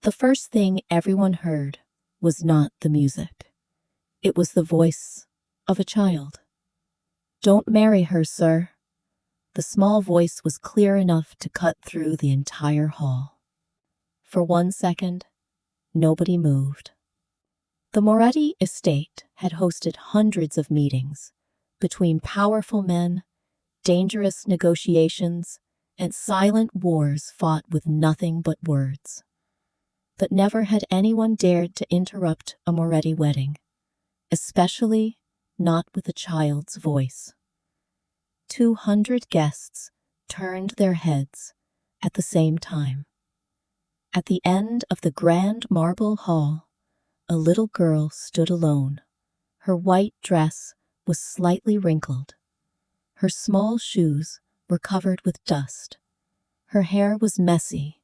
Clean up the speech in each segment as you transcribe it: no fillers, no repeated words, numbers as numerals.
The first thing everyone heard was not the music. It was the voice of a child. "Don't marry her, sir." The small voice was clear enough to cut through the entire hall. For 1 second, nobody moved. The Moretti estate had hosted hundreds of meetings between powerful men, dangerous negotiations, and silent wars fought with nothing but words. But never had anyone dared to interrupt a Moretti wedding, especially not with a child's voice. 200 guests turned their heads at the same time. At the end of the grand marble hall, a little girl stood alone. Her white dress was slightly wrinkled. Her small shoes were covered with dust. Her hair was messy,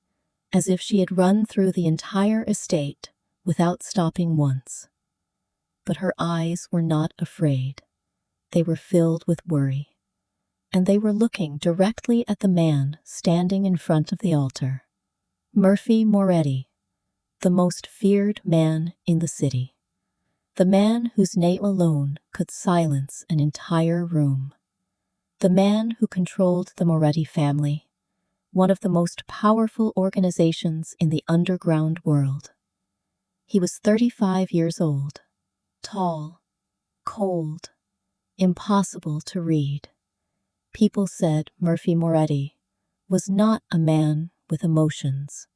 as if she had run through the entire estate without stopping once. But her eyes were not afraid. They were filled with worry, and they were looking directly at the man standing in front of the altar. Murphy Moretti, the most feared man in the city. The man whose name alone could silence an entire room. The man who controlled the Moretti family, one of the most powerful organizations in the underground world. He was 35 years old, tall, cold, impossible to read. People said Murphy Moretti was not a man with emotions.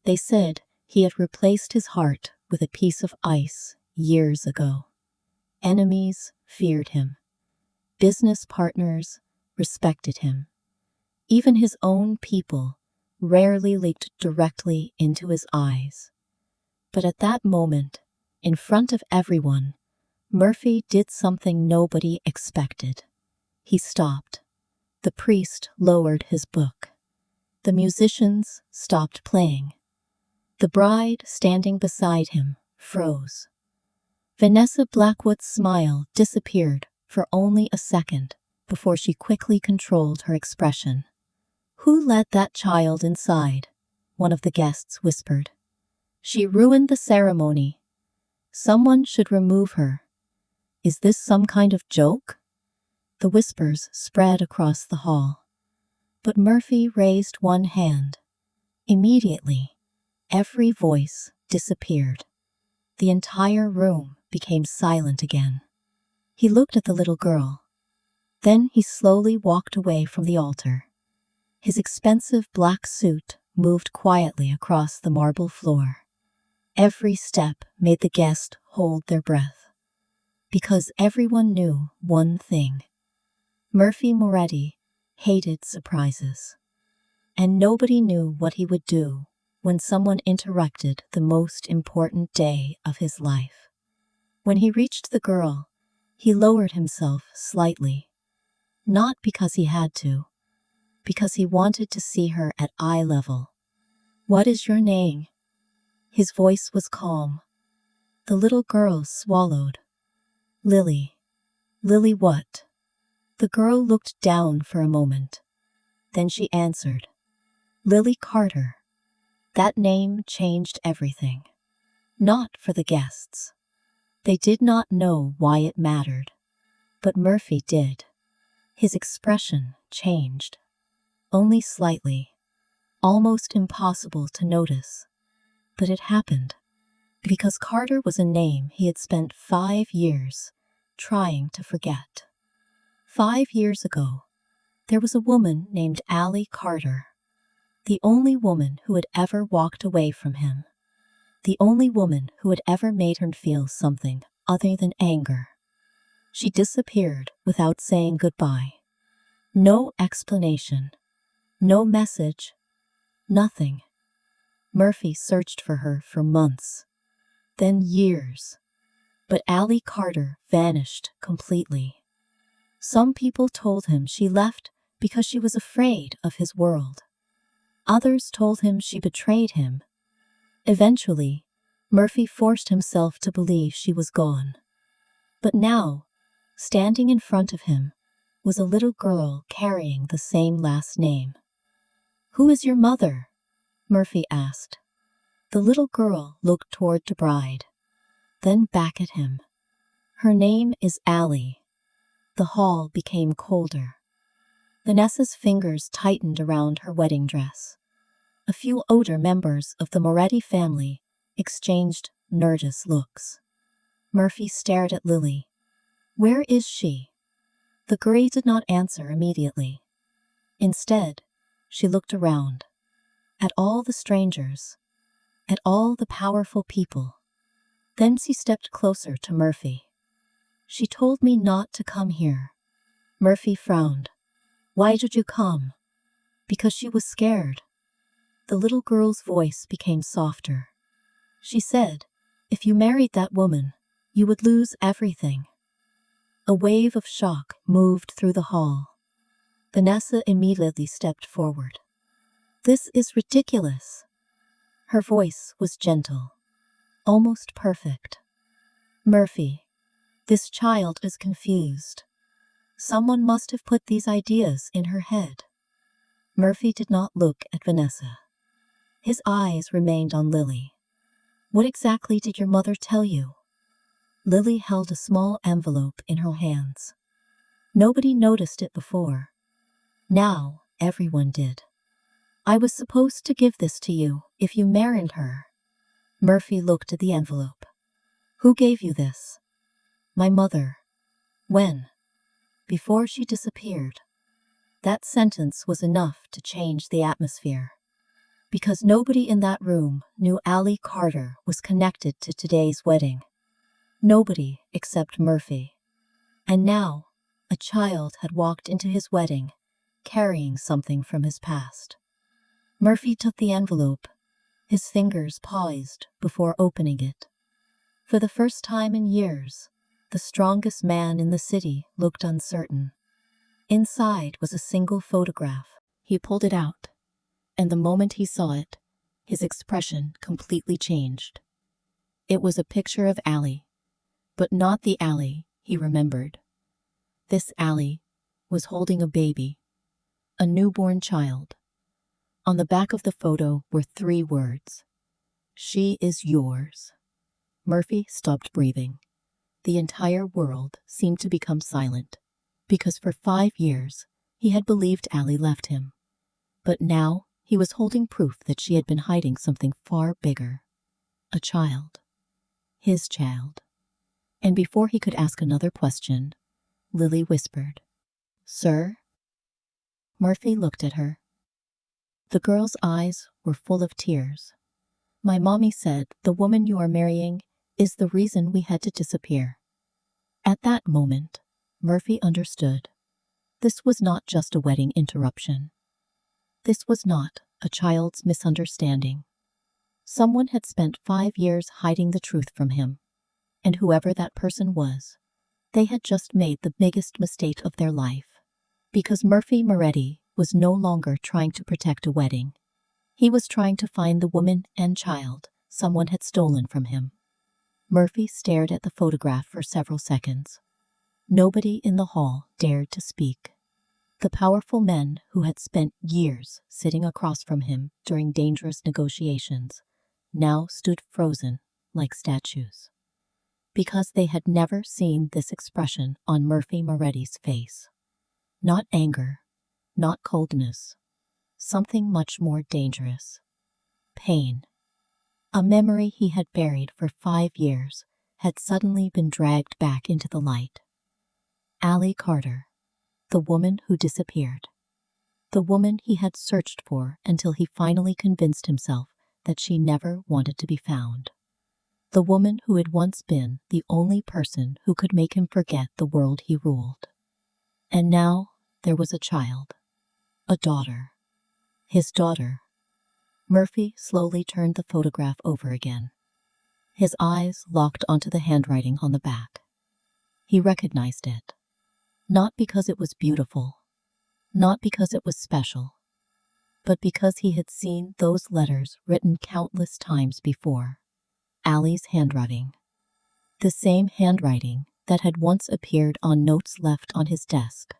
They said he had replaced his heart with a piece of ice years ago. Enemies feared him. Business partners respected him. Even his own people rarely looked directly into his eyes. But at that moment, in front of everyone, Murphy did something nobody expected. He stopped. The priest lowered his book. The musicians stopped playing. The bride standing beside him froze. Vanessa Blackwood's smile disappeared for only a second before she quickly controlled her expression. "Who let that child inside?" one of the guests whispered. "She ruined the ceremony. Someone should remove her. Is this some kind of joke?" The whispers spread across the hall. But Murphy raised one hand. Immediately, every voice disappeared. The entire room became silent again. He looked at the little girl. Then he slowly walked away from the altar. His expensive black suit moved quietly across the marble floor. Every step made the guests hold their breath. Because everyone knew one thing. Murphy Moretti hated surprises. And nobody knew what he would do when someone interrupted the most important day of his life. When he reached the girl, he lowered himself slightly. Not because he had to, because he wanted to see her at eye level. "What is your name?" His voice was calm. The little girl swallowed. "Lily." "Lily what?" The girl looked down for a moment. Then she answered, "Lily Carter." That name changed everything. Not for the guests. They did not know why it mattered. But Murphy did. His expression changed. Only slightly. Almost impossible to notice. But it happened. Because Carter was a name he had spent 5 years trying to forget. 5 years ago, there was a woman named Allie Carter. The only woman who had ever walked away from him. The only woman who had ever made him feel something other than anger. She disappeared without saying goodbye. No explanation. No message. Nothing. Murphy searched for her for months. Then years. But Allie Carter vanished completely. Some people told him she left because she was afraid of his world. Others told him she betrayed him. Eventually, Murphy forced himself to believe she was gone. But now, standing in front of him, was a little girl carrying the same last name. "Who is your mother?" Murphy asked. The little girl looked toward the bride, then back at him. Her name is Allie. The hall became colder. Vanessa's fingers tightened around her wedding dress. A few older members of the Moretti family exchanged nervous looks. Murphy stared at Lily. Where is she? The girl did not answer immediately. Instead, she looked around. At all the strangers. At all the powerful people. Then she stepped closer to Murphy. She told me not to come here. Murphy frowned. Why did you come? Because she was scared. The little girl's voice became softer. She said, if you married that woman, you would lose everything. A wave of shock moved through the hall. Vanessa immediately stepped forward. This is ridiculous. Her voice was gentle, almost perfect. Murphy, this child is confused. Someone must have put these ideas in her head. Murphy did not look at Vanessa. His eyes remained on Lily. What exactly did your mother tell you? Lily held a small envelope in her hands. Nobody noticed it before. Now, everyone did. I was supposed to give this to you if you married her. Murphy looked at the envelope. Who gave you this? My mother. When? Before she disappeared. That sentence was enough to change the atmosphere. Because nobody in that room knew Allie Carter was connected to today's wedding. Nobody except Murphy. And now, a child had walked into his wedding, carrying something from his past. Murphy took the envelope. His fingers paused before opening it. For the first time in years, the strongest man in the city looked uncertain. Inside was a single photograph. He pulled it out, and the moment he saw it, his expression completely changed. It was a picture of Allie, but not the Allie he remembered. This Allie was holding a baby, a newborn child. On the back of the photo were 3 words. She is yours. Murphy stopped breathing. The entire world seemed to become silent, because for 5 years he had believed Allie left him. But now he was holding proof that she had been hiding something far bigger. A child. His child. And before he could ask another question, Lily whispered, Sir? Murphy looked at her. The girl's eyes were full of tears. My mommy said the woman you are marrying is the reason we had to disappear. At that moment, Murphy understood. This was not just a wedding interruption. This was not a child's misunderstanding. Someone had spent 5 years hiding the truth from him, and whoever that person was, they had just made the biggest mistake of their life. Because Murphy Moretti was no longer trying to protect a wedding. He was trying to find the woman and child someone had stolen from him. Murphy stared at the photograph for several seconds. Nobody in the hall dared to speak. The powerful men who had spent years sitting across from him during dangerous negotiations now stood frozen like statues. Because they had never seen this expression on Murphy Moretti's face. Not anger, not coldness, something much more dangerous. Pain. A memory he had buried for 5 years had suddenly been dragged back into the light. Allie Carter, the woman who disappeared. The woman he had searched for until he finally convinced himself that she never wanted to be found. The woman who had once been the only person who could make him forget the world he ruled. And now there was a child. A daughter. His daughter. Murphy slowly turned the photograph over again. His eyes locked onto the handwriting on the back. He recognized it. Not because it was beautiful, not because it was special, but because he had seen those letters written countless times before. Allie's handwriting. The same handwriting that had once appeared on notes left on his desk.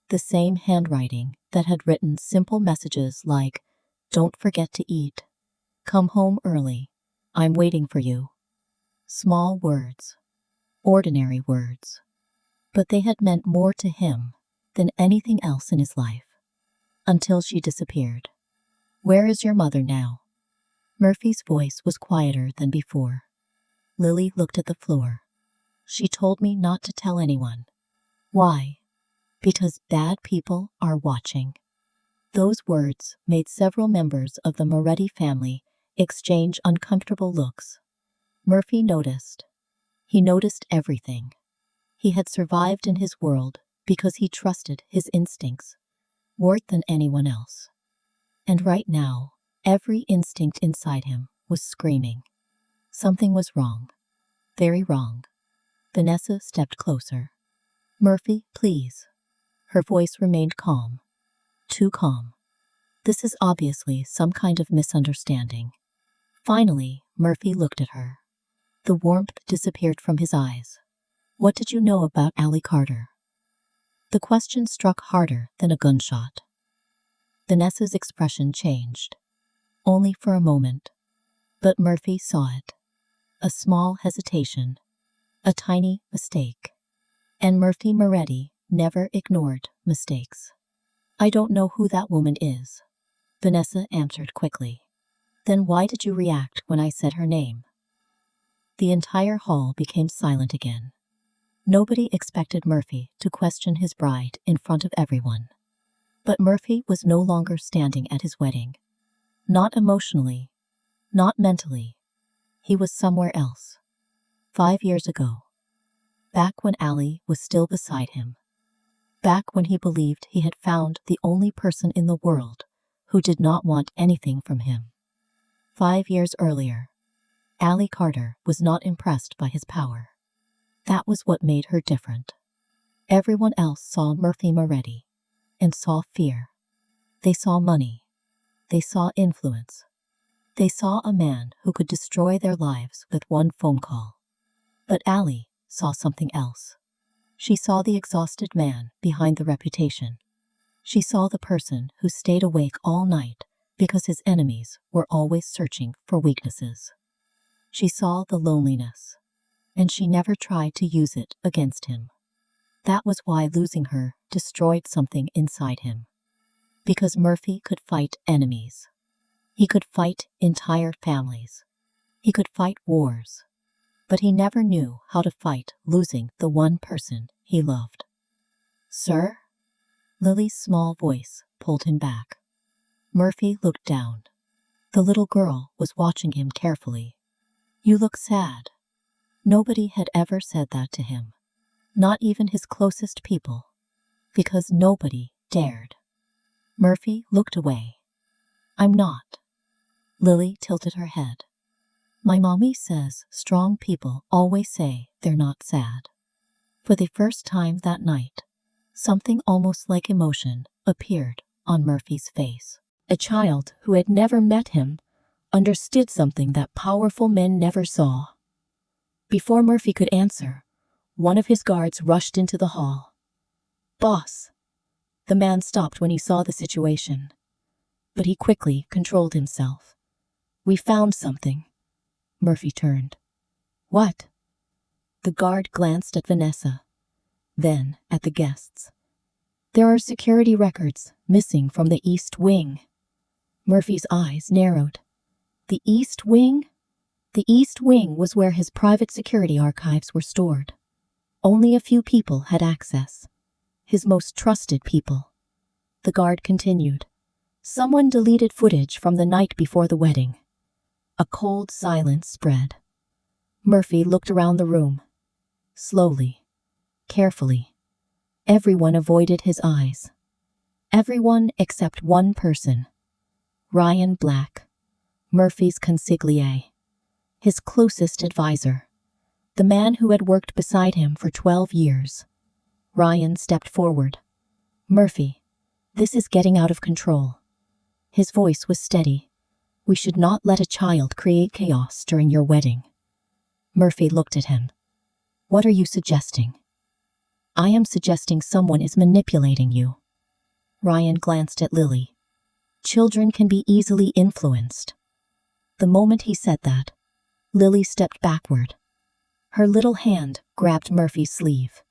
The same handwriting that had written simple messages like, "Don't forget to eat. Come home early. I'm waiting for you. Small words. Ordinary words. But they had meant more to him than anything else in his life. Until she disappeared. Where is your mother now? Murphy's voice was quieter than before. Lily looked at the floor. She told me not to tell anyone. Why? Because bad people are watching. Those words made several members of the Moretti family exchange uncomfortable looks. Murphy noticed. He noticed everything. He had survived in his world because he trusted his instincts more than anyone else. And right now, every instinct inside him was screaming. Something was wrong. Very wrong. Vanessa stepped closer. Murphy, please. Her voice remained calm. Too calm. This is obviously some kind of misunderstanding. Finally, Murphy looked at her. The warmth disappeared from his eyes. What did you know about Allie Carter? The question struck harder than a gunshot. Vanessa's expression changed. Only for a moment. But Murphy saw it. A small hesitation. A tiny mistake. And Murphy Moretti never ignored mistakes. I don't know who that woman is, Vanessa answered quickly. Then why did you react when I said her name? The entire hall became silent again. Nobody expected Murphy to question his bride in front of everyone. But Murphy was no longer standing at his wedding. Not emotionally. Not mentally. He was somewhere else. 5 years ago. Back when Allie was still beside him. Back when he believed he had found the only person in the world who did not want anything from him. 5 years earlier, Allie Carter was not impressed by his power. That was what made her different. Everyone else saw Murphy Moretti and saw fear. They saw money. They saw influence. They saw a man who could destroy their lives with one phone call. But Allie saw something else. She saw the exhausted man behind the reputation. She saw the person who stayed awake all night because his enemies were always searching for weaknesses. She saw the loneliness, and she never tried to use it against him. That was why losing her destroyed something inside him. Because Murphy could fight enemies. He could fight entire families. He could fight wars. But he never knew how to fight losing the one person he loved. Sir? Lily's small voice pulled him back. Murphy looked down. The little girl was watching him carefully. You look sad. Nobody had ever said that to him. Not even his closest people. Because nobody dared. Murphy looked away. I'm not. Lily tilted her head. My mommy says strong people always say they're not sad. For the first time that night, something almost like emotion appeared on Murphy's face. A child who had never met him understood something that powerful men never saw. Before Murphy could answer, one of his guards rushed into the hall. Boss! The man stopped when he saw the situation. But he quickly controlled himself. We found something. Murphy turned. What? The guard glanced at Vanessa, then at the guests. There are security records missing from the East Wing. Murphy's eyes narrowed. The East Wing? The East Wing was where his private security archives were stored. Only a few people had access. His most trusted people. The guard continued. Someone deleted footage from the night before the wedding. A cold silence spread. Murphy looked around the room. Slowly. Carefully. Everyone avoided his eyes. Everyone except one person. Ryan Black. Murphy's consigliere. His closest advisor. The man who had worked beside him for 12 years. Ryan stepped forward. Murphy, this is getting out of control. His voice was steady. We should not let a child create chaos during your wedding. Murphy looked at him. What are you suggesting? I am suggesting someone is manipulating you. Ryan glanced at Lily. Children can be easily influenced. The moment he said that, Lily stepped backward. Her little hand grabbed Murphy's sleeve.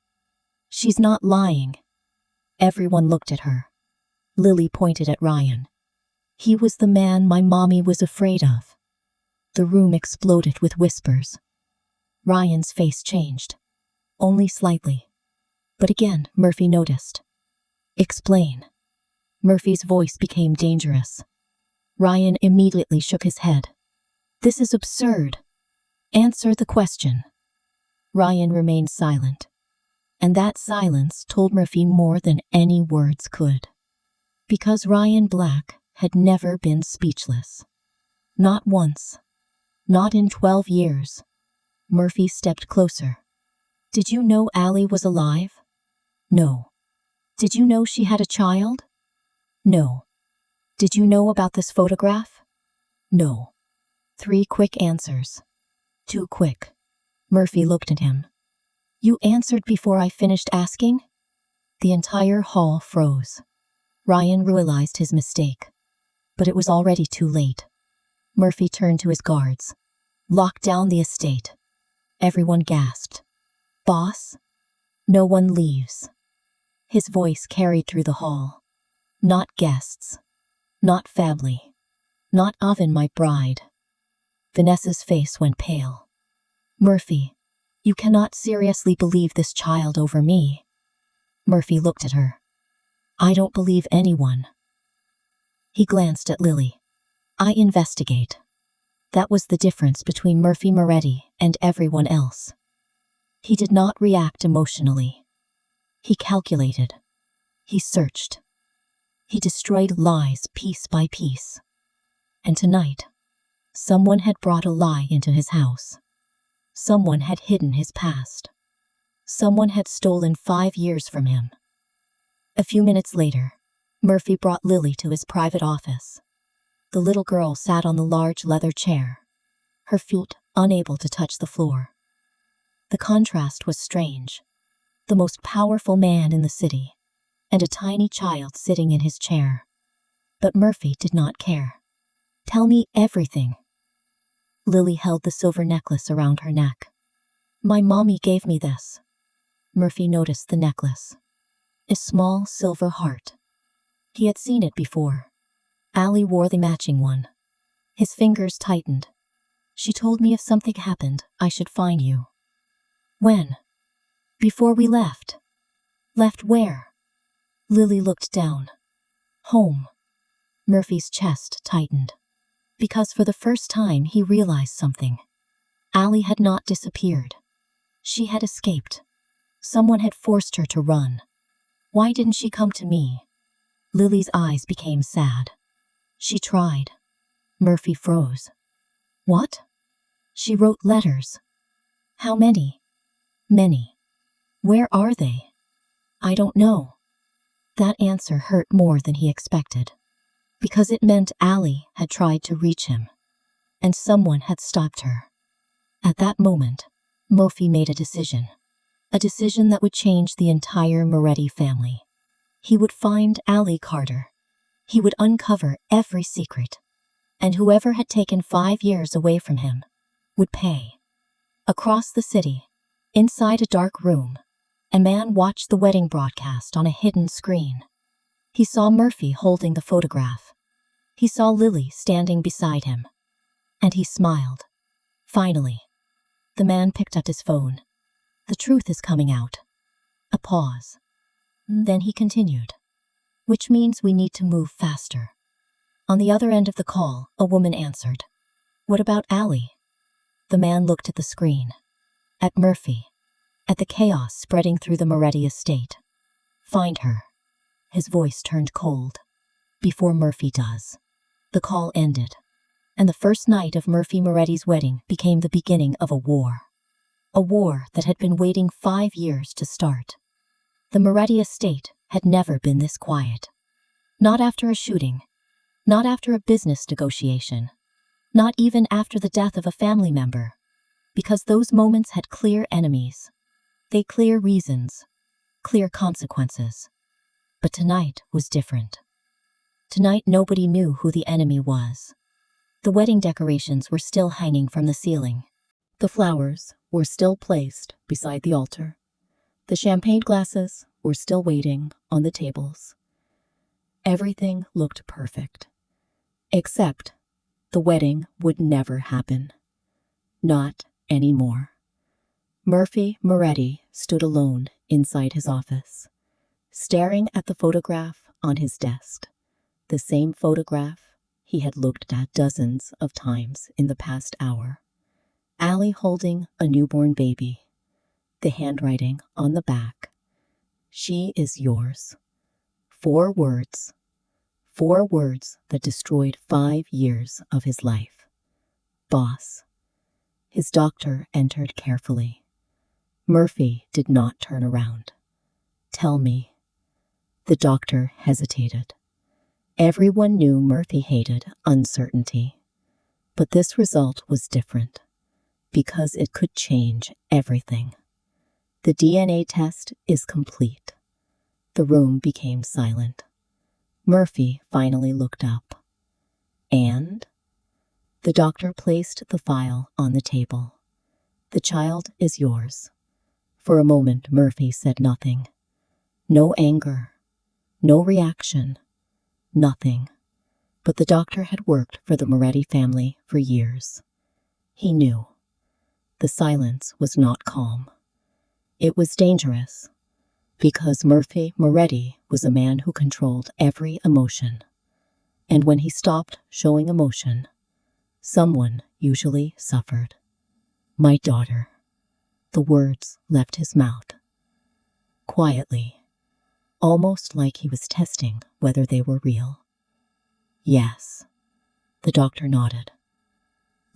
"She's not lying." Everyone looked at her. Lily pointed at Ryan. "He was the man my mommy was afraid of." The room exploded with whispers. Ryan's face changed. Only slightly. But again, Murphy noticed. "Explain." Murphy's voice became dangerous. Ryan immediately shook his head. "This is absurd. Answer the question." Ryan remained silent. And that silence told Murphy more than any words could. Because Ryan Black had never been speechless. Not once. Not in 12 years. Murphy stepped closer. "Did you know Allie was alive?" "No." "Did you know she had a child?" "No." "Did you know about this photograph?" "No." 3 quick answers. Too quick. Murphy looked at him. "You answered before I finished asking?" The entire hall froze. Ryan realized his mistake. But it was already too late. Murphy turned to his guards. "Lock down the estate." Everyone gasped. "Boss? No one leaves." His voice carried through the hall. "Not guests. Not family. Not even my bride." Vanessa's face went pale. "Murphy, you cannot seriously believe this child over me." Murphy looked at her. "I don't believe anyone." He glanced at Lily. "I investigate." That was the difference between Murphy Moretti and everyone else. He did not react emotionally. He calculated. He searched. He destroyed lies piece by piece. And tonight, someone had brought a lie into his house. Someone had hidden his past. Someone had stolen 5 years from him. A few minutes later, Murphy brought Lily to his private office. The little girl sat on the large leather chair, her feet unable to touch the floor. The contrast was strange. The most powerful man in the city, and a tiny child sitting in his chair. But Murphy did not care. "Tell me everything." Lily held the silver necklace around her neck. "My mommy gave me this." Murphy noticed the necklace. A small silver heart. He had seen it before. Allie wore the matching one. His fingers tightened. "She told me if something happened, I should find you." "When?" "Before we left." "Left where?" Lily looked down. "Home." Murphy's chest tightened. Because for the first time he realized something. Allie had not disappeared. She had escaped. Someone had forced her to run. Why didn't she come to me? Lily's eyes became sad. "She tried." Murphy froze. "What?" "She wrote letters." "How many?" "Many." "Where are they?" "I don't know." That answer hurt more than he expected. Because it meant Allie had tried to reach him. And someone had stopped her. At that moment, Murphy made a decision. A decision that would change the entire Moretti family. He would find Allie Carter. He would uncover every secret. And whoever had taken 5 years away from him would pay. Across the city, inside a dark room, a man watched the wedding broadcast on a hidden screen. He saw Murphy holding the photograph. He saw Lily standing beside him. And he smiled. Finally, the man picked up his phone. "The truth is coming out." A pause. Then he continued. "Which means we need to move faster." On the other end of the call, a woman answered. "What about Allie?" The man looked at the screen. At Murphy. At the chaos spreading through the Moretti estate. "Find her." His voice turned cold. "Before Murphy does." The call ended. And the first night of Murphy Moretti's wedding became the beginning of a war. A war that had been waiting 5 years to start. The Moretti estate had never been this quiet. Not after a shooting. Not after a business negotiation. Not even after the death of a family member. Because those moments had clear enemies. They clear reasons. Clear consequences. But tonight was different. Tonight nobody knew who the enemy was. The wedding decorations were still hanging from the ceiling. The flowers were still placed beside the altar. The champagne glasses were still waiting on the tables. Everything looked perfect. Except the wedding would never happen. Not anymore. Murphy Moretti stood alone inside his office, staring at the photograph on his desk, the same photograph he had looked at dozens of times in the past hour. Allie holding a newborn baby, the handwriting on the back. She is yours. 4 words. 4 words that destroyed 5 years of his life. Boss. His doctor entered carefully. Murphy did not turn around. Tell me. The doctor hesitated. Everyone knew Murphy hated uncertainty. But this result was different, because it could change everything. The DNA test is complete. The room became silent. Murphy finally looked up. And? The doctor placed the file on the table. The child is yours. For a moment, Murphy said nothing. No anger. No reaction. Nothing. But the doctor had worked for the Moretti family for years. He knew. The silence was not calm. It was dangerous, because Murphy Moretti was a man who controlled every emotion. And when he stopped showing emotion, someone usually suffered. My daughter. The words left his mouth. Quietly, almost like he was testing whether they were real. Yes, the doctor nodded.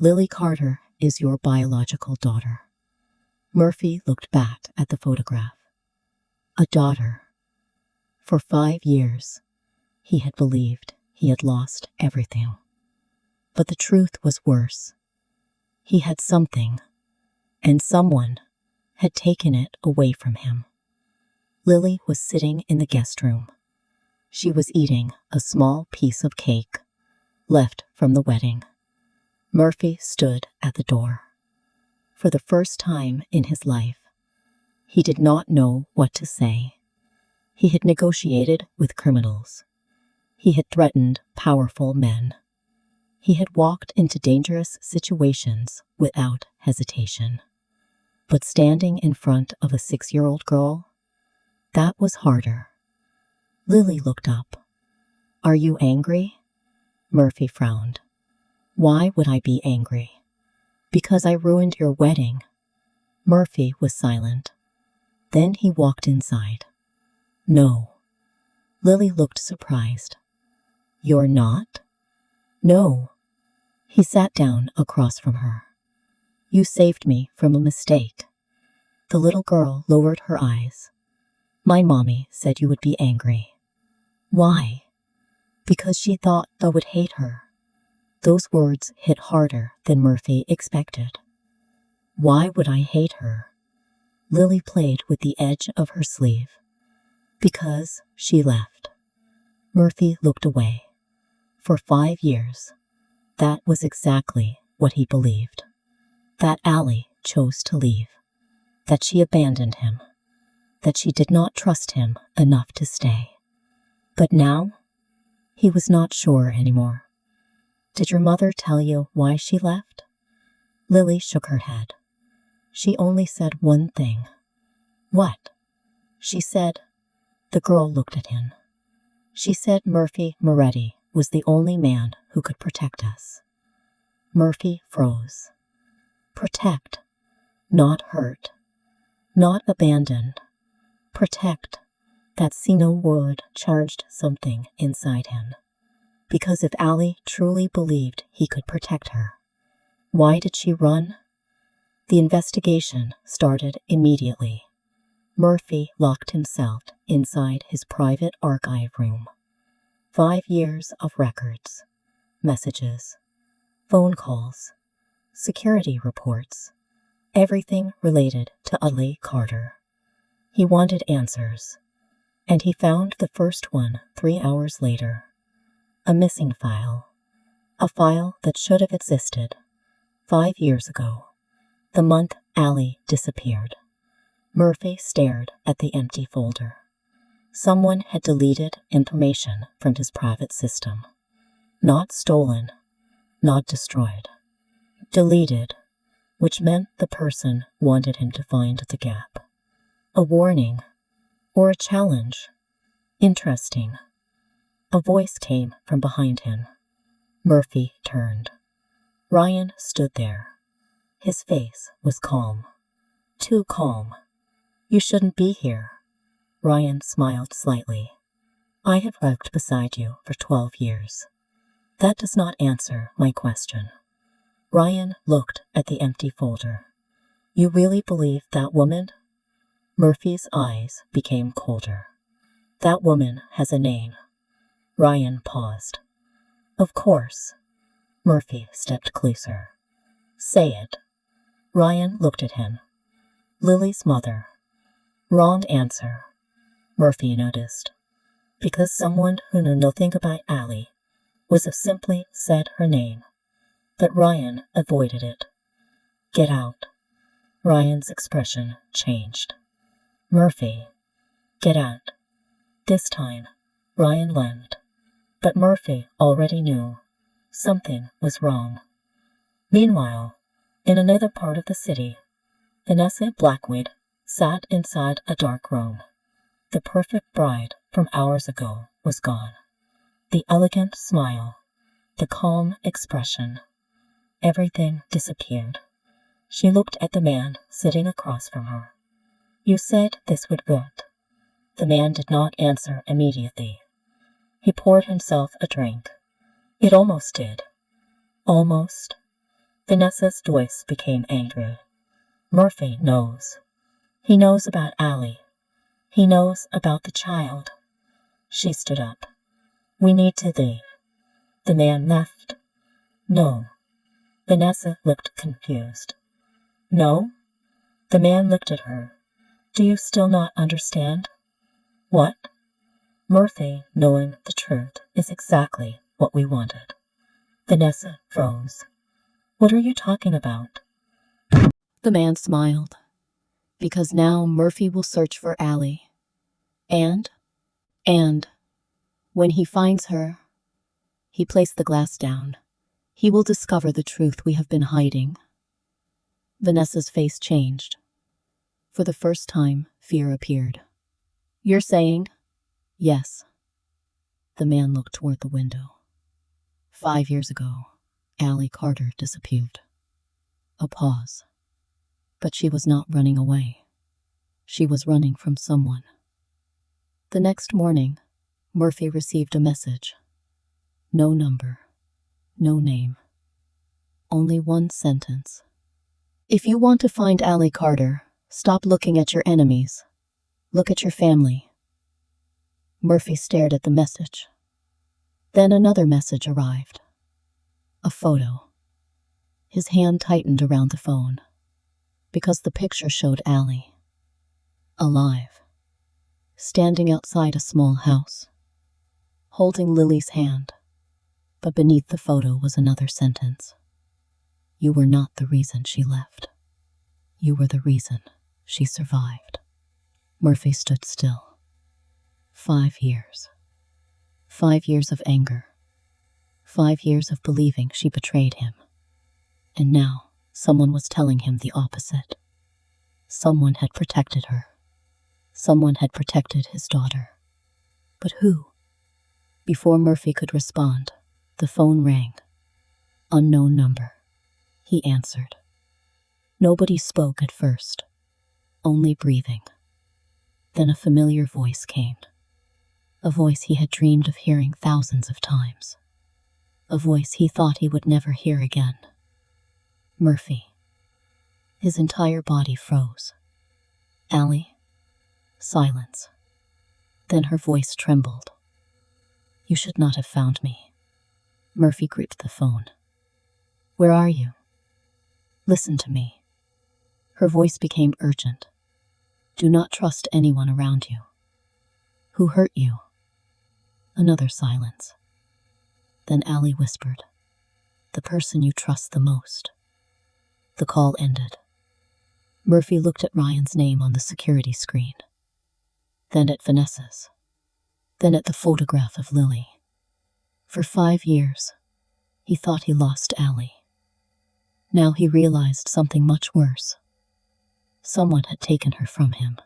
Allie Carter is your biological daughter. Murphy looked back at the photograph. A daughter. For 5 years, he had believed he had lost everything. But the truth was worse. He had something, and someone had taken it away from him. Lily was sitting in the guest room. She was eating a small piece of cake left from the wedding. Murphy stood at the door. For the first time in his life, he did not know what to say. He had negotiated with criminals. He had threatened powerful men. He had walked into dangerous situations without hesitation. But standing in front of a 6-year-old girl, that was harder. Lily looked up. Are you angry? Murphy frowned. Why would I be angry? Because I ruined your wedding. Murphy was silent. Then he walked inside. No. Lily looked surprised. You're not? No. He sat down across from her. You saved me from a mistake. The little girl lowered her eyes. My mommy said you would be angry. Why? Because she thought I would hate her. Those words hit harder than Murphy expected. Why would I hate her? Lily played with the edge of her sleeve. Because she left. Murphy looked away. For 5 years, that was exactly what he believed. That Allie chose to leave. That she abandoned him. That she did not trust him enough to stay. But now, he was not sure anymore. Did your mother tell you why she left? Lily shook her head. She only said one thing. What? She said, the girl looked at him. She said Murphy Moretti was the only man who could protect us. Murphy froze. Protect, not hurt, not abandon. Protect. That single word charged something inside him. Because if Allie truly believed he could protect her, why did she run? The investigation started immediately. Murphy locked himself inside his private archive room. 5 years of records, messages, phone calls, security reports, everything related to Allie Carter. He wanted answers, and he found the first one 3 hours later. A missing file. A file that should have existed 5 years ago, the month Allie disappeared. Murphy stared at the empty folder. Someone had deleted information from his private system. Not stolen, not destroyed. Deleted, which meant the person wanted him to find the gap. A warning, or a challenge. Interesting. A voice came from behind him. Murphy turned. Ryan stood there. His face was calm. Too calm. You shouldn't be here. Ryan smiled slightly. I have worked beside you for 12 years. That does not answer my question. Ryan looked at the empty folder. You really believe that woman? Murphy's eyes became colder. That woman has a name. Ryan paused. Of course. Murphy stepped closer. Say it. Ryan looked at him. Lily's mother. Wrong answer. Murphy noticed. Because someone who knew nothing about Allie would have simply said her name. But Ryan avoided it. Get out. Ryan's expression changed. Murphy. Get out. This time, Ryan left. But Murphy already knew something was wrong. Meanwhile, in another part of the city, Vanessa Blackwood sat inside a dark room. The perfect bride from hours ago was gone. The elegant smile, the calm expression, everything disappeared. She looked at the man sitting across from her. You said this would work. The man did not answer immediately. He poured himself a drink. It almost did. Almost. Vanessa's voice became angry. Murphy knows. He knows about Allie. He knows about the child. She stood up. We need to leave. The man left. No. Vanessa looked confused. No? The man looked at her. Do you still not understand? What? Murphy, knowing the truth, is exactly what we wanted. Vanessa froze. What are you talking about? The man smiled. Because now Murphy will search for Allie. And when he finds her, he placed the glass down. He will discover the truth we have been hiding. Vanessa's face changed. For the first time, fear appeared. You're saying? Yes. The man looked toward the window. 5 years ago, Allie Carter disappeared. A pause. But she was not running away. She was running from someone. The next morning, Murphy received a message. No number. No name. Only one sentence. If you want to find Allie Carter, stop looking at your enemies. Look at your family. Murphy stared at the message. Then another message arrived. A photo. His hand tightened around the phone. Because the picture showed Allie. Alive. Standing outside a small house. Holding Lily's hand. But beneath the photo was another sentence. You were not the reason she left. You were the reason she survived. Murphy stood still. 5 years. 5 years of anger. 5 years of believing she betrayed him. And now, someone was telling him the opposite. Someone had protected her. Someone had protected his daughter. But who? Before Murphy could respond, the phone rang. Unknown number. He answered. Nobody spoke at first. Only breathing. Then a familiar voice came. A voice he had dreamed of hearing thousands of times. A voice he thought he would never hear again. Murphy. His entire body froze. Allie. Silence. Then her voice trembled. You should not have found me. Murphy gripped the phone. Where are you? Listen to me. Her voice became urgent. Do not trust anyone around you. Who hurt you? Another silence. Then Allie whispered. the person you trust the most. The call ended. Murphy looked at Ryan's name on the security screen, then at Vanessa's, then at the photograph of Lily. For 5 years, he thought he lost Allie. Now he realized something much worse. Someone had taken her from him,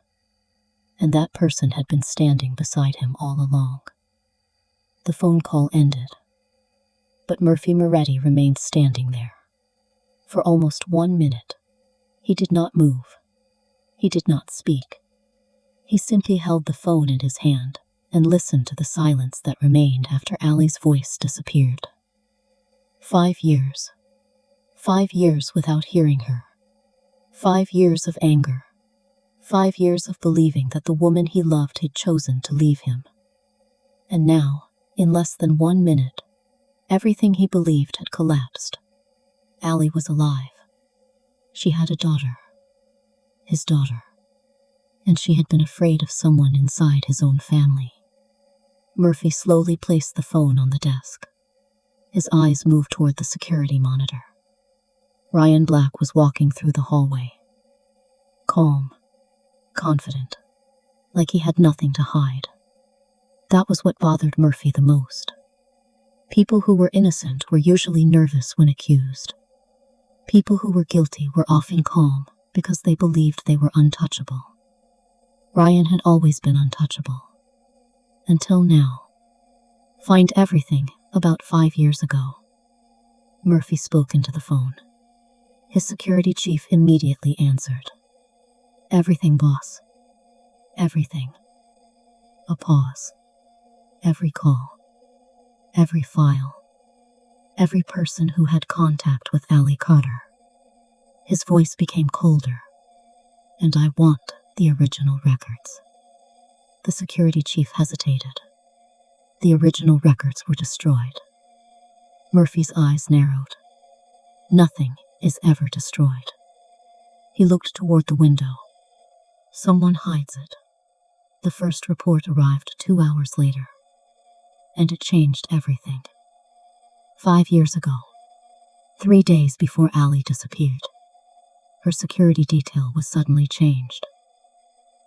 and that person had been standing beside him all along. The phone call ended, but Murphy Moretti remained standing there. For almost 1 minute, he did not move. He did not speak. He simply held the phone in his hand and listened to the silence that remained after Allie's voice disappeared. 5 years. 5 years without hearing her. 5 years of anger. 5 years of believing that the woman he loved had chosen to leave him. And now, in less than 1 minute, everything he believed had collapsed. Allie was alive. She had a daughter. His daughter. And she had been afraid of someone inside his own family. Murphy slowly placed the phone on the desk. His eyes moved toward the security monitor. Ryan Black was walking through the hallway. Calm. Confident. Like he had nothing to hide. That was what bothered Murphy the most. People who were innocent were usually nervous when accused. People who were guilty were often calm because they believed they were untouchable. Ryan had always been untouchable. Until now. Find everything about 5 years ago. Murphy spoke into the phone. His security chief immediately answered. Everything, boss. Everything. A pause. Every call. Every file. Every person who had contact with Allie Carter. His voice became colder. And I want the original records. The security chief hesitated. The original records were destroyed. Murphy's eyes narrowed. Nothing is ever destroyed. He looked toward the window. Someone hides it. The first report arrived 2 hours later. And it changed everything. 5 years ago, 3 days before Allie disappeared, her security detail was suddenly changed.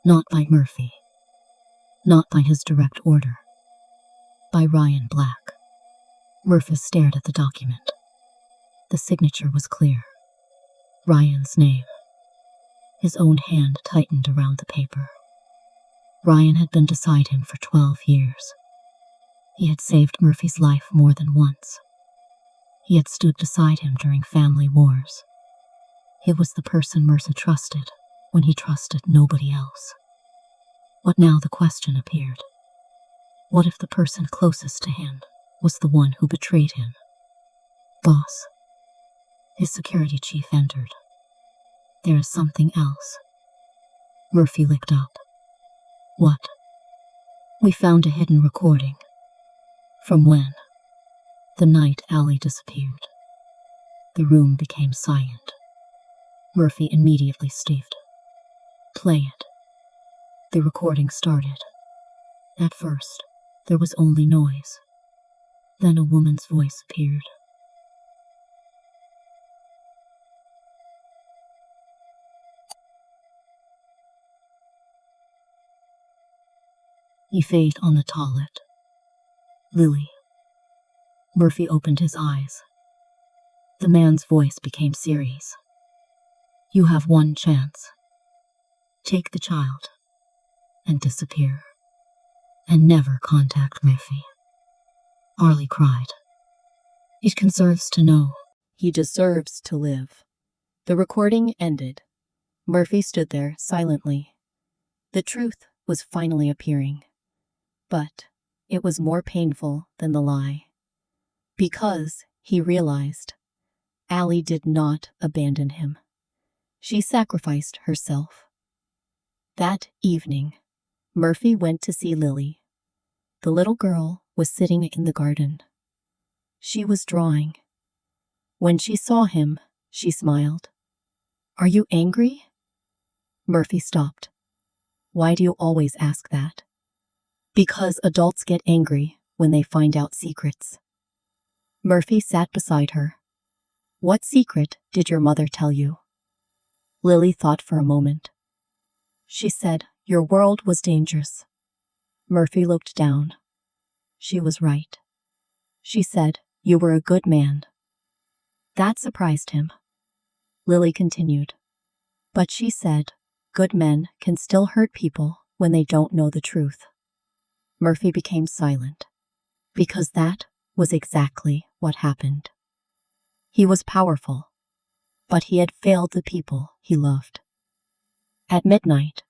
Not by Murphy. Not by his direct order. By Ryan Black. Murphy stared at the document. The signature was clear. Ryan's name. His own hand tightened around the paper. Ryan had been beside him for 12 years. He had saved Murphy's life more than once. He had stood beside him during family wars. He was the person Murphy trusted when he trusted nobody else. But now the question appeared. What if the person closest to him was the one who betrayed him? Boss. His security chief entered. There is something else. Murphy looked up. What? We found a hidden recording. From when? The night Allie disappeared. The room became silent. Murphy immediately stated. Play it. The recording started. At first, there was only noise. Then a woman's voice appeared. He fade on the toilet. Lily. Murphy opened his eyes. The man's voice became serious. You have one chance. Take the child and disappear. And never contact Murphy. Allie cried. It deserves to know. He deserves to live. The recording ended. Murphy stood there silently. The truth was finally appearing. But it was more painful than the lie. Because, he realized, Allie did not abandon him. She sacrificed herself. That evening, Murphy went to see Lily. The little girl was sitting in the garden. She was drawing. When she saw him, she smiled. Are you angry? Murphy stopped. Why do you always ask that? Because adults get angry when they find out secrets. Murphy sat beside her, What secret did your mother tell you? Lily thought for a moment. She said, your world was dangerous. Murphy looked down. She was right. She said, you were a good man. That surprised him. Lily continued. But she said, good men can still hurt people when they don't know the truth. Murphy became silent. Because that was exactly what happened. He was powerful, but he had failed the people he loved. At midnight,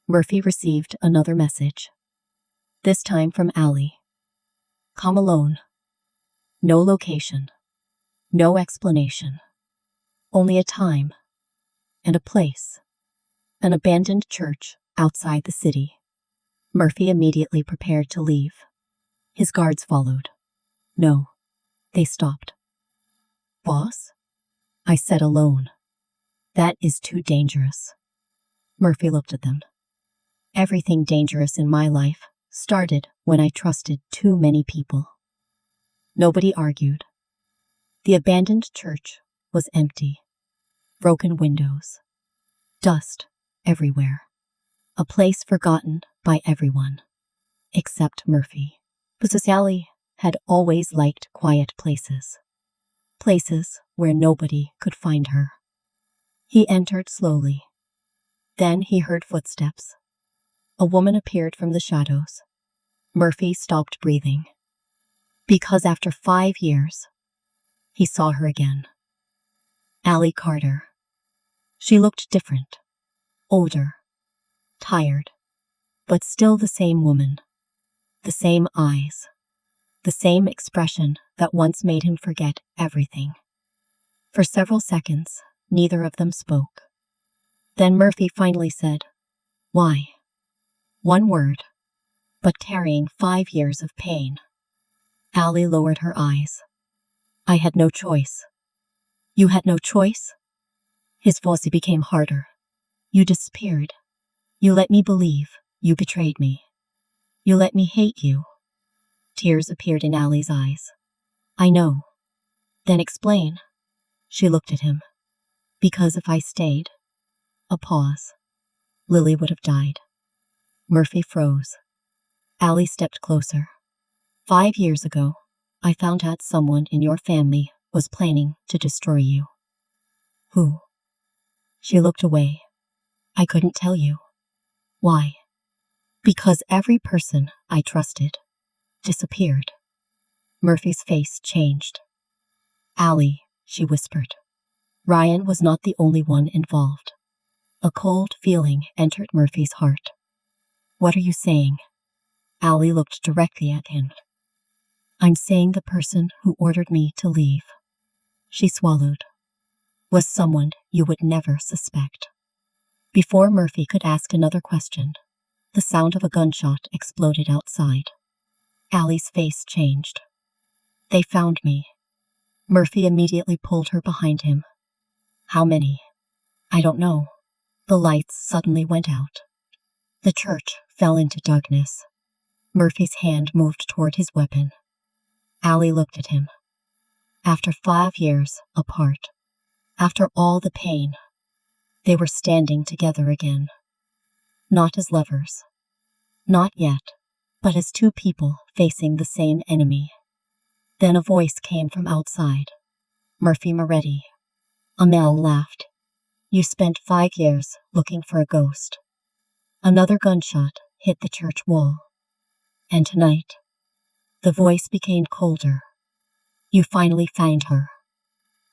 Murphy received another message. This time from Allie. Come alone. No location. No explanation. Only a time and a place. An abandoned church outside the city. Murphy immediately prepared to leave. His guards followed. No, they stopped. Boss? I said alone. That is too dangerous. Murphy looked at them. Everything dangerous in my life started when I trusted too many people. Nobody argued. The abandoned church was empty. Broken windows. Dust everywhere. A place forgotten by everyone. Except Murphy. Because Allie had always liked quiet places. Places where nobody could find her. He entered slowly. Then he heard footsteps. A woman appeared from the shadows. Murphy stopped breathing. Because after 5 years, he saw her again. Allie Carter. She looked different. Older. Tired. But still the same woman. The same eyes. The same expression that once made him forget everything. For several seconds, neither of them spoke. Then Murphy finally said, why? One word, but carrying 5 years of pain. Allie lowered her eyes. I had no choice. You had no choice? His voice became harder. You disappeared. You let me believe you betrayed me. You let me hate you. Tears appeared in Allie's eyes. I know. Then explain. She looked at him. Because if I stayed. A pause. Lily would have died. Murphy froze. Allie stepped closer. 5 years ago, I found out someone in your family was planning to destroy you. Who? She looked away. I couldn't tell you. Why? Because every person I trusted disappeared. Murphy's face changed. Allie, she whispered. Ryan was not the only one involved. A cold feeling entered Murphy's heart. What are you saying? Allie looked directly at him. I'm saying the person who ordered me to leave. She swallowed. Was someone you would never suspect. Before Murphy could ask another question, the sound of a gunshot exploded outside. Allie's face changed. They found me. Murphy immediately pulled her behind him. How many? I don't know. The lights suddenly went out. The church fell into darkness. Murphy's hand moved toward his weapon. Allie looked at him. After 5 years apart, after all the pain, they were standing together again. Not as lovers. Not yet, but as two people facing the same enemy. Then a voice came from outside. Murphy Moretti. Amel laughed. You spent 5 years looking for a ghost. Another gunshot hit the church wall. And tonight, the voice became colder. You finally found her.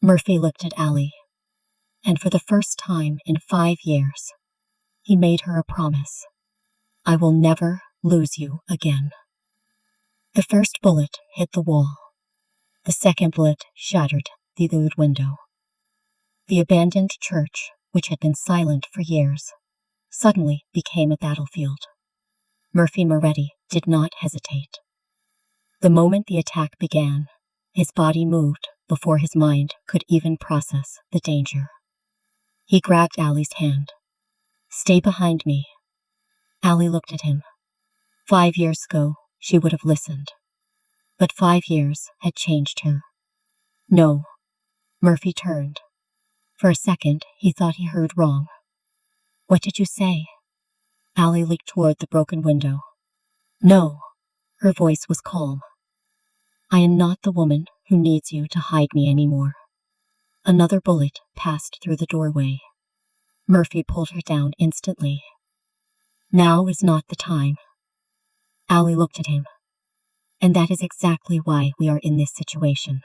Murphy looked at Allie. And for the first time in 5 years, he made her a promise. I will never lose you again. The first bullet hit the wall. The second bullet shattered the third window. The abandoned church, which had been silent for years, suddenly became a battlefield. Murphy Moretti did not hesitate. The moment the attack began, his body moved before his mind could even process the danger. He grabbed Allie's hand. Stay behind me. Allie looked at him. 5 years ago, she would have listened. But 5 years had changed her. No. Murphy turned. For a second, he thought he heard wrong. What did you say? Allie looked toward the broken window. No. Her voice was calm. I am not the woman who needs you to hide me anymore. Another bullet passed through the doorway. Murphy pulled her down instantly. Now is not the time. Allie looked at him. And that is exactly why we are in this situation.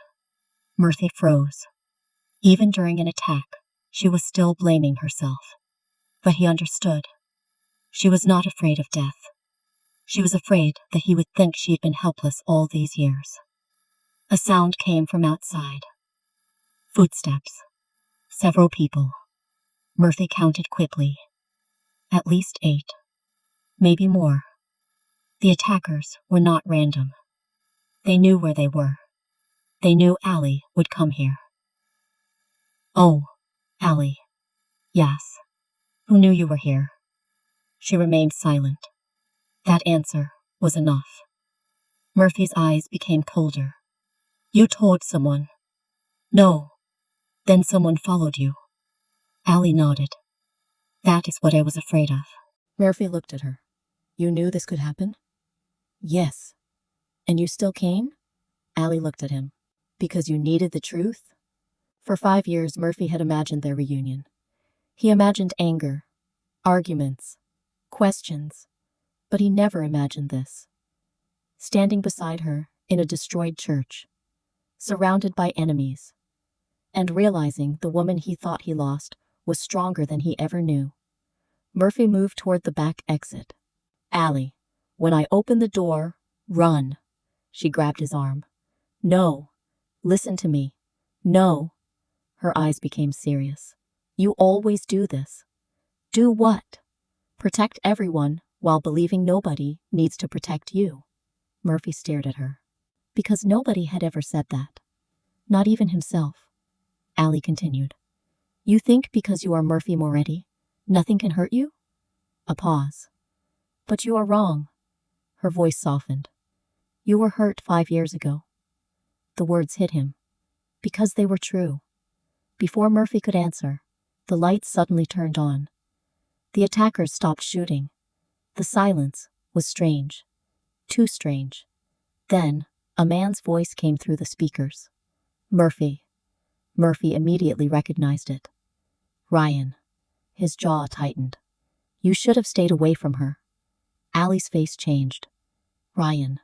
Murphy froze. Even during an attack, she was still blaming herself. But he understood. She was not afraid of death. She was afraid that he would think she had been helpless all these years. A sound came from outside. Footsteps. Several people. Murphy counted quickly. At least 8. Maybe more. The attackers were not random. They knew where they were. They knew Allie would come here. Oh, Allie. Yes. Who knew you were here? She remained silent. That answer was enough. Murphy's eyes became colder. You told someone. No. Then someone followed you. Allie nodded. That is what I was afraid of. Murphy looked at her. You knew this could happen? Yes. And you still came? Allie looked at him. Because you needed the truth? For 5 years, Murphy had imagined their reunion. He imagined anger, arguments, questions, but he never imagined this. Standing beside her in a destroyed church, surrounded by enemies, and realizing the woman he thought he lost was stronger than he ever knew. Murphy moved toward the back exit. Allie, when I open the door, run. She grabbed his arm. No. Listen to me. No. Her eyes became serious. You always do this. Do what? Protect everyone while believing nobody needs to protect you. Murphy stared at her. Because nobody had ever said that. Not even himself. Allie continued. You think because you are Murphy Moretti, nothing can hurt you? A pause. But you are wrong. Her voice softened. You were hurt 5 years ago. The words hit him. Because they were true. Before Murphy could answer, the lights suddenly turned on. The attackers stopped shooting. The silence was strange. Too strange. Then, a man's voice came through the speakers. Murphy. Murphy immediately recognized it. Ryan. His jaw tightened. You should have stayed away from her. Allie's face changed. Ryan.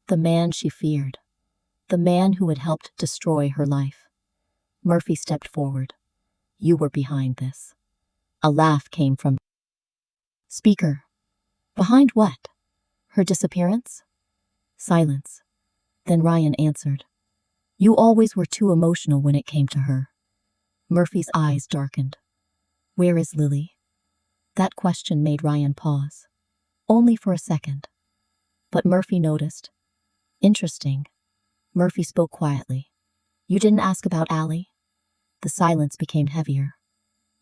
The man she feared. The man who had helped destroy her life. Murphy stepped forward. You were behind this. A laugh came from speaker. Behind what? Her disappearance? Silence. Then Ryan answered. You always were too emotional when it came to her. Murphy's eyes darkened. Where is Lily? That question made Ryan pause. Only for a second. But Murphy noticed. Interesting. Murphy spoke quietly. You didn't ask about Allie? The silence became heavier.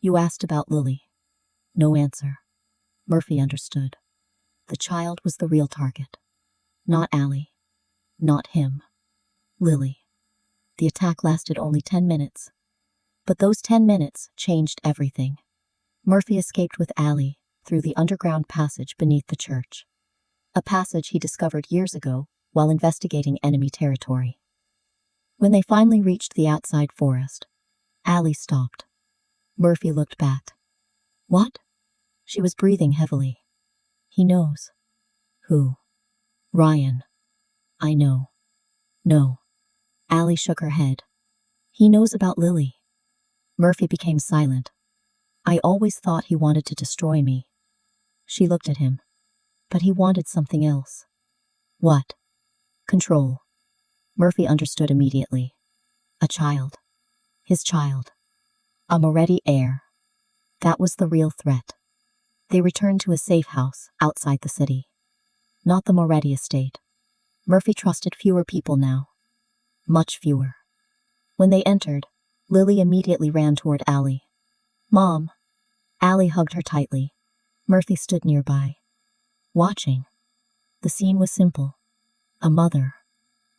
You asked about Lily. No answer. Murphy understood. The child was the real target. Not Allie. Not him. Lily. The attack lasted only 10 minutes. But those 10 minutes changed everything. Murphy escaped with Allie through the underground passage beneath the church. A passage he discovered years ago while investigating enemy territory. When they finally reached the outside forest, Allie stopped. Murphy looked back. What? She was breathing heavily. He knows. Who? Ryan. I know. No. Allie shook her head. He knows about Lily. Murphy became silent. I always thought he wanted to destroy me. She looked at him. But he wanted something else. What? Control. Murphy understood immediately. A child. His child. A Moretti heir. That was the real threat. They returned to a safe house outside the city. Not the Moretti estate. Murphy trusted fewer people now. Much fewer. When they entered, Lily immediately ran toward Allie. Mom. Allie hugged her tightly. Murphy stood nearby. Watching. The scene was simple. A mother.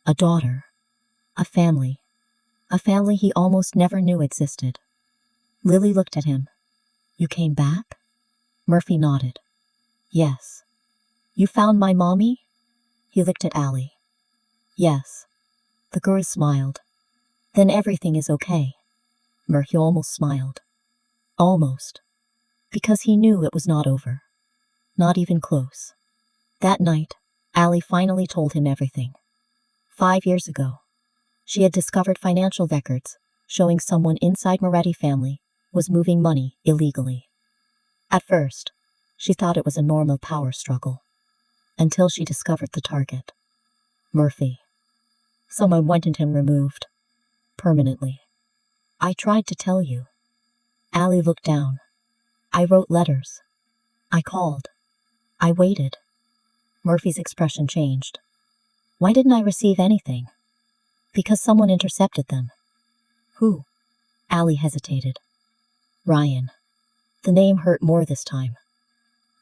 A daughter. A family. a family he almost never knew existed. Lily looked at him. You came back? Murphy nodded. Yes. You found my mommy? He looked at Allie. Yes. The girl smiled. Then everything is okay. Murphy almost smiled. Almost. Because he knew it was not over. Not even close. That night, Allie finally told him everything. 5 years ago, she had discovered financial records showing someone inside Moretti family was moving money illegally. At first, she thought it was a normal power struggle. Until she discovered the target. Murphy. Someone wanted him removed. Permanently. I tried to tell you. Allie looked down. I wrote letters. I called. I waited. Murphy's expression changed. Why didn't I receive anything? Because someone intercepted them. Who? Allie hesitated. Ryan. The name hurt more this time.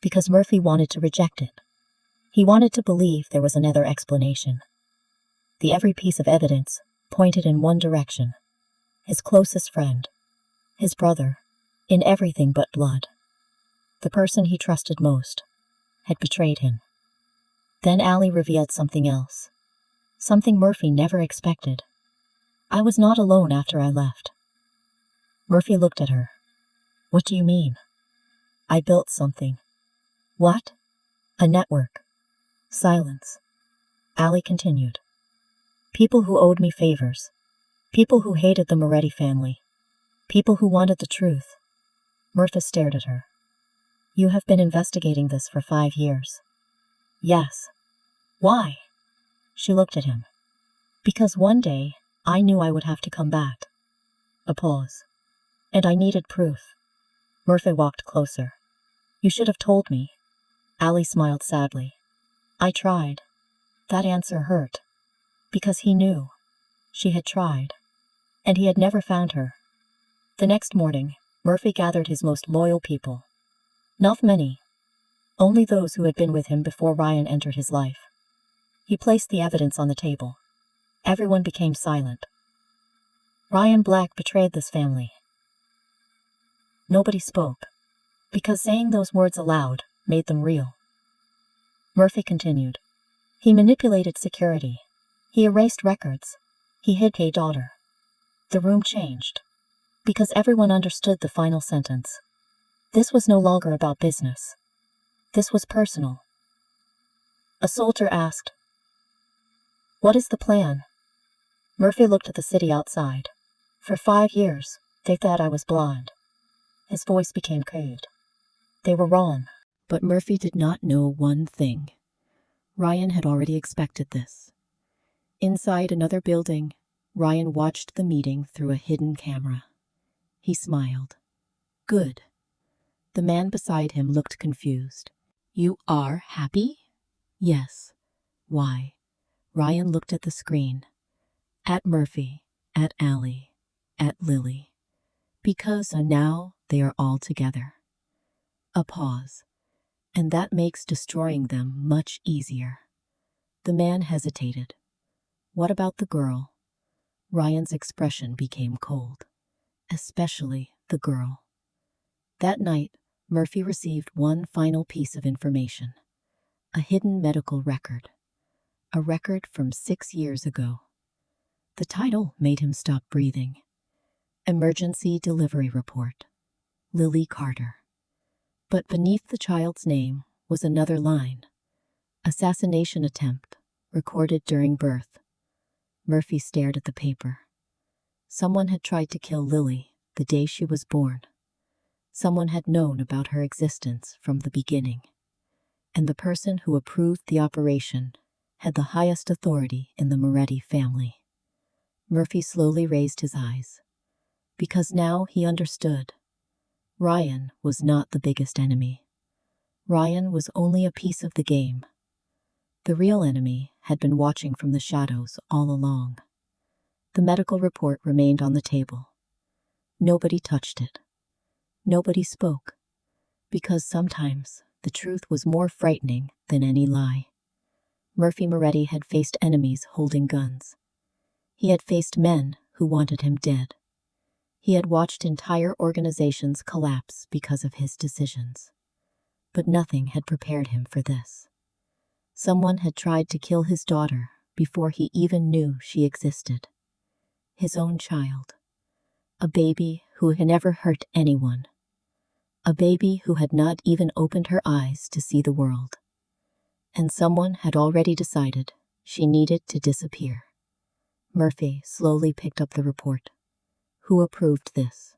Because Murphy wanted to reject it. He wanted to believe there was another explanation. Every piece of evidence pointed in one direction. His closest friend. His brother. In everything but blood. The person he trusted most. Had betrayed him. Then Allie revealed something else. Something Murphy never expected. I was not alone after I left. Murphy looked at her. What do you mean? I built something. What? A network. Silence. Allie continued. People who owed me favors. People who hated the Moretti family. People who wanted the truth. Murphy stared at her. You have been investigating this for 5 years. Yes. Why? She looked at him. Because one day, I knew I would have to come back. A pause. And I needed proof. Murphy walked closer. You should have told me. Allie smiled sadly. I tried. That answer hurt. Because he knew. She had tried. And he had never found her. The next morning, Murphy gathered his most loyal people. Not many. Only those who had been with him before Ryan entered his life. He placed the evidence on the table. Everyone became silent. Ryan Black betrayed this family. Nobody spoke. Because saying those words aloud made them real. Murphy continued. He manipulated security. He erased records. He hid a daughter. The room changed. Because everyone understood the final sentence. This was no longer about business. This was personal. A soldier asked, What is the plan? Murphy looked at the city outside. For 5 years, they thought I was blind. His voice became cold. They were wrong. But Murphy did not know one thing. Ryan had already expected this. Inside another building, Ryan watched the meeting through a hidden camera. He smiled. Good. The man beside him looked confused. You are happy? Yes. Why? Ryan looked at the screen. At Murphy, at Allie, at Lily. Because now they are all together. A pause. And that makes destroying them much easier. The man hesitated. What about the girl? Ryan's expression became cold. Especially the girl. That night, Murphy received one final piece of information. A hidden medical record. A record from 6 years ago. The title made him stop breathing. Emergency Delivery Report. Allie Carter. But beneath the child's name was another line. Assassination attempt, recorded during birth. Murphy stared at the paper. Someone had tried to kill Lily the day she was born. Someone had known about her existence from the beginning. And the person who approved the operation had the highest authority in the Moretti family. Murphy slowly raised his eyes. Because now he understood. Ryan was not the biggest enemy. Ryan was only a piece of the game. The real enemy had been watching from the shadows all along. The medical report remained on the table. Nobody touched it. Nobody spoke. Because sometimes the truth was more frightening than any lie. Murphy Moretti had faced enemies holding guns. He had faced men who wanted him dead. He had watched entire organizations collapse because of his decisions. But nothing had prepared him for this. Someone had tried to kill his daughter before he even knew she existed. His own child. A baby who had never hurt anyone. A baby who had not even opened her eyes to see the world. And someone had already decided she needed to disappear. Murphy slowly picked up the report. Who approved this?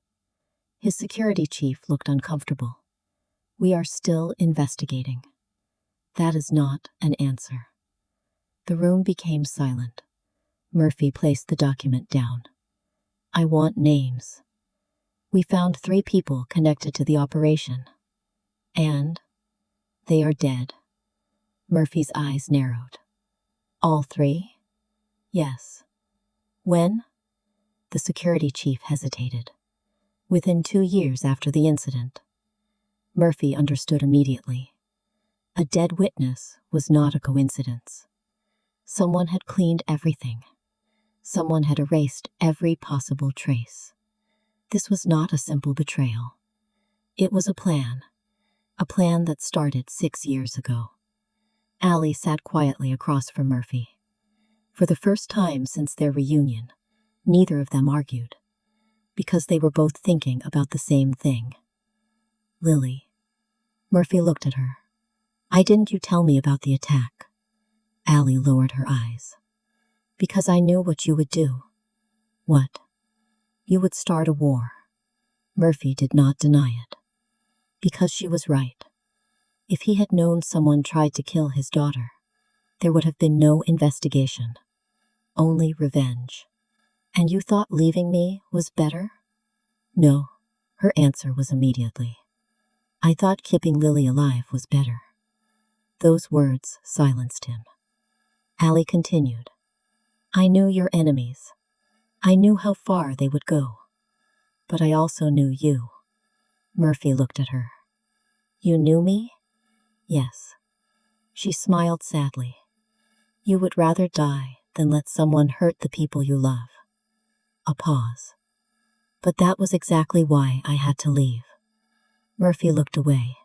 His security chief looked uncomfortable. We are still investigating. That is not an answer. The room became silent. Murphy placed the document down. I want names. We found 3 people connected to the operation. And they are dead. Murphy's eyes narrowed. All 3? Yes. When? The security chief hesitated. Within 2 years after the incident. Murphy understood immediately. A dead witness was not a coincidence. Someone had cleaned everything. Someone had erased every possible trace. This was not a simple betrayal. It was a plan that started 6 years ago. Allie sat quietly across from Murphy. For the first time since their reunion, neither of them argued, because they were both thinking about the same thing. Lily. Murphy looked at her. Why didn't you tell me about the attack? Allie lowered her eyes. Because I knew what you would do. What? You would start a war. Murphy did not deny it. Because she was right. If he had known someone tried to kill his daughter, there would have been no investigation. Only revenge. And you thought leaving me was better? No. Her answer was immediately. I thought keeping Lily alive was better. Those words silenced him. Allie continued. I knew your enemies. I knew how far they would go. But I also knew you. Murphy looked at her. You knew me? Yes. She smiled sadly. You would rather die than let someone hurt the people you love. A pause. But that was exactly why I had to leave. Murphy looked away.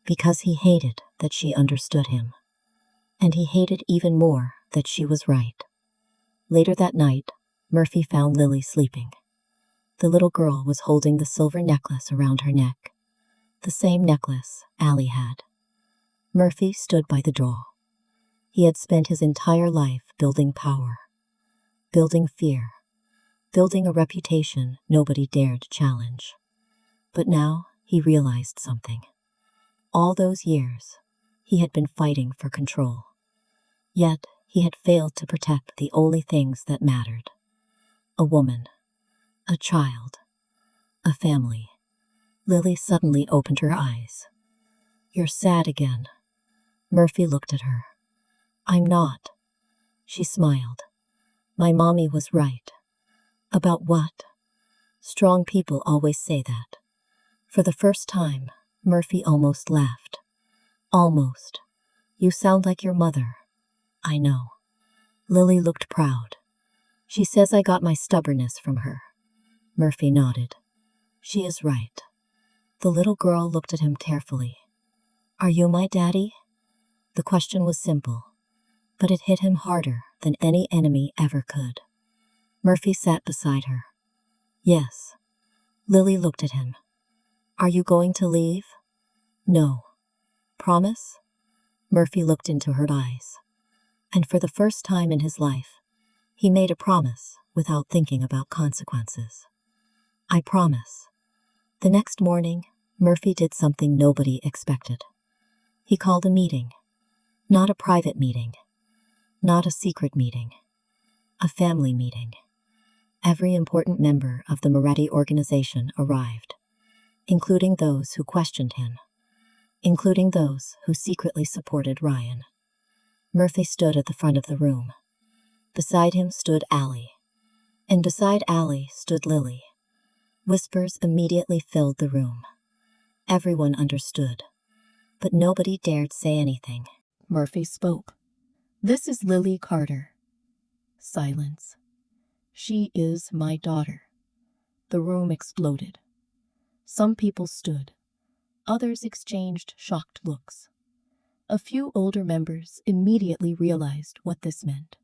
Because he hated that she understood him. And he hated even more that she was right. Later that night, Murphy found Lily sleeping. The little girl was holding the silver necklace around her neck. The same necklace Allie had. Murphy stood by the door. He had spent his entire life building power. Building fear. Building a reputation nobody dared challenge. But now he realized something. All those years, he had been fighting for control. Yet he had failed to protect the only things that mattered. A woman. A child. A family. Lily suddenly opened her eyes. You're sad again. Murphy looked at her. I'm not. She smiled. My mommy was right. About what? Strong people always say that. For the first time, Murphy almost laughed. Almost. You sound like your mother. I know. Lily looked proud. She says I got my stubbornness from her. Murphy nodded. She is right. The little girl looked at him carefully. Are you my daddy? The question was simple, but it hit him harder than any enemy ever could. Murphy sat beside her. Yes. Lily looked at him. Are you going to leave? No. Promise? Murphy looked into her eyes. And for the first time in his life, he made a promise without thinking about consequences. I promise. The next morning, Murphy did something nobody expected. He called a meeting. Not a private meeting. Not a secret meeting. A family meeting. Every important member of the Moretti organization arrived, including those who questioned him, including those who secretly supported Ryan. Murphy stood at the front of the room. Beside him stood Allie. And beside Allie stood Lily. Whispers immediately filled the room. Everyone understood, but nobody dared say anything. Murphy spoke. This is Allie Carter. Silence. She is my daughter. The room exploded. Some people stood. Others exchanged shocked looks. A few older members immediately realized what this meant.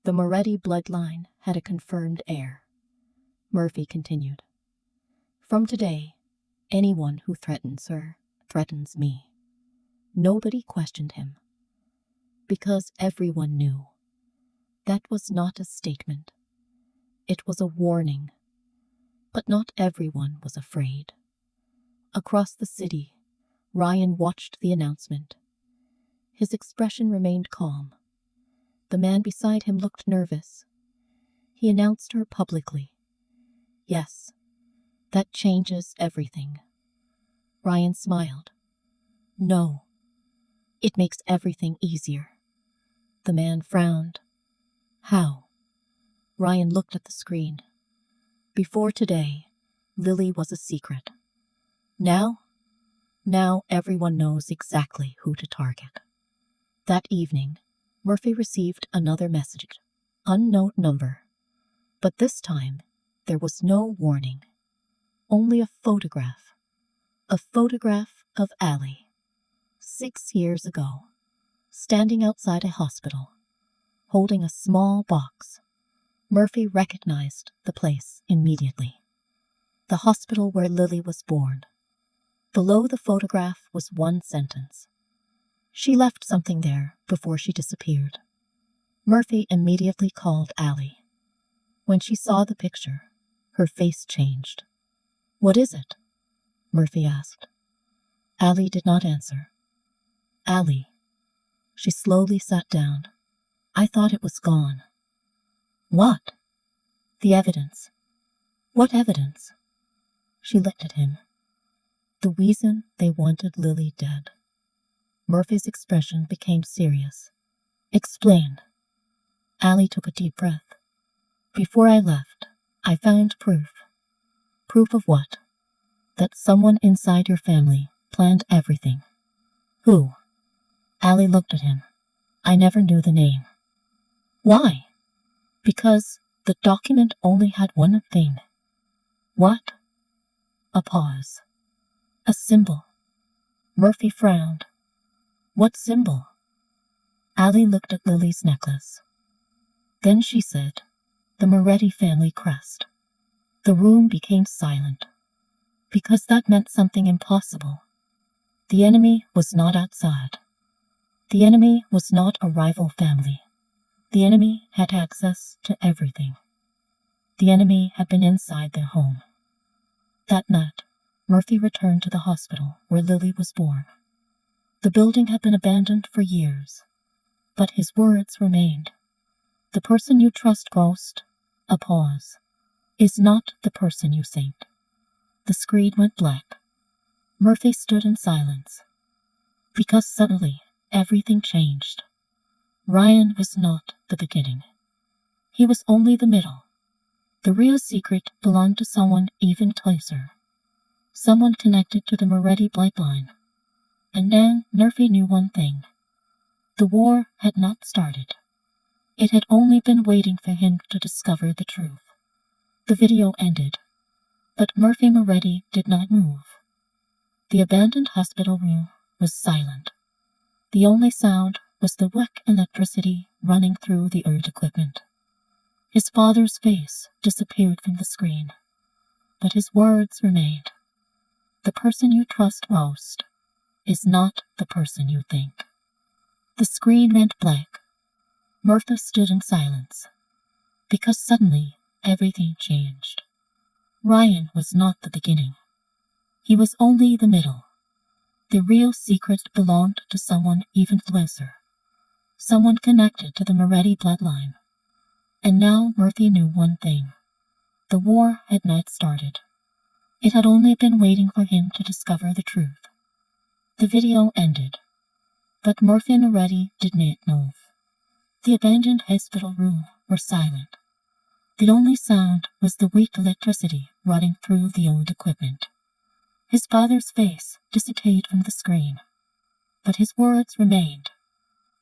The Moretti bloodline had a confirmed heir. Murphy continued. From today, anyone who threatens her threatens me. Nobody questioned him, because everyone knew. That was not a statement. It was a warning. But not everyone was afraid. Across the city, Ryan watched the announcement. His expression remained calm. The man beside him looked nervous. He announced her publicly. Yes, that changes everything. Ryan smiled. No, it makes everything easier. The man frowned. How? Ryan looked at the screen. Before today, Lily was a secret. Now everyone knows exactly who to target. That evening, Murphy received another message. Unknown number. But this time, there was no warning. Only a photograph. A photograph of Allie. 6 years ago, standing outside a hospital, holding a small box. Murphy recognized the place immediately. The hospital where Lily was born. Below the photograph was one sentence. She left something there before she disappeared. Murphy immediately called Allie. When she saw the picture, her face changed. What is it? Murphy asked. Allie did not answer. Allie. She slowly sat down. I thought it was gone. What? The evidence. What evidence? She looked at him. The reason they wanted Lily dead. Murphy's expression became serious. Explain. Allie took a deep breath. Before I left, I found proof. Proof of what? That someone inside your family planned everything. Who? Allie looked at him. I never knew the name. Why? Because the document only had one thing. What? A pause. A symbol. Murphy frowned. What symbol? Allie looked at Lily's necklace. Then she said, the Moretti family crest. The room became silent. Because that meant something impossible. The enemy was not outside. The enemy was not a rival family. The enemy had access to everything. The enemy had been inside their home. That night, Murphy returned to the hospital where Lily was born. The building had been abandoned for years, but his words remained. The person you trust most, a pause, is not the person you think. The screen went black. Murphy stood in silence. Because suddenly, everything changed. Ryan was not the beginning. He was only the middle. The real secret belonged to someone even closer. Someone connected to the Moretti bloodline. And then Murphy knew one thing. The war had not started. It had only been waiting for him to discover the truth. The video ended, but Murphy Moretti did not move. The abandoned hospital room was silent. The only sound was the weak electricity running through the old equipment. His father's face disappeared from the screen, but his words remained. The person you trust most is not the person you think. The screen went blank. Murphy stood in silence, because suddenly everything changed. Ryan was not the beginning. He was only the middle. The real secret belonged to someone even closer, someone connected to the Moretti bloodline. And now Murphy knew one thing. The war had not started. It had only been waiting for him to discover the truth. The video ended, but Murphy Moretti did not move. The abandoned hospital room was silent. The only sound was the weak electricity running through the old equipment. His father's face disappeared from the screen, but his words remained.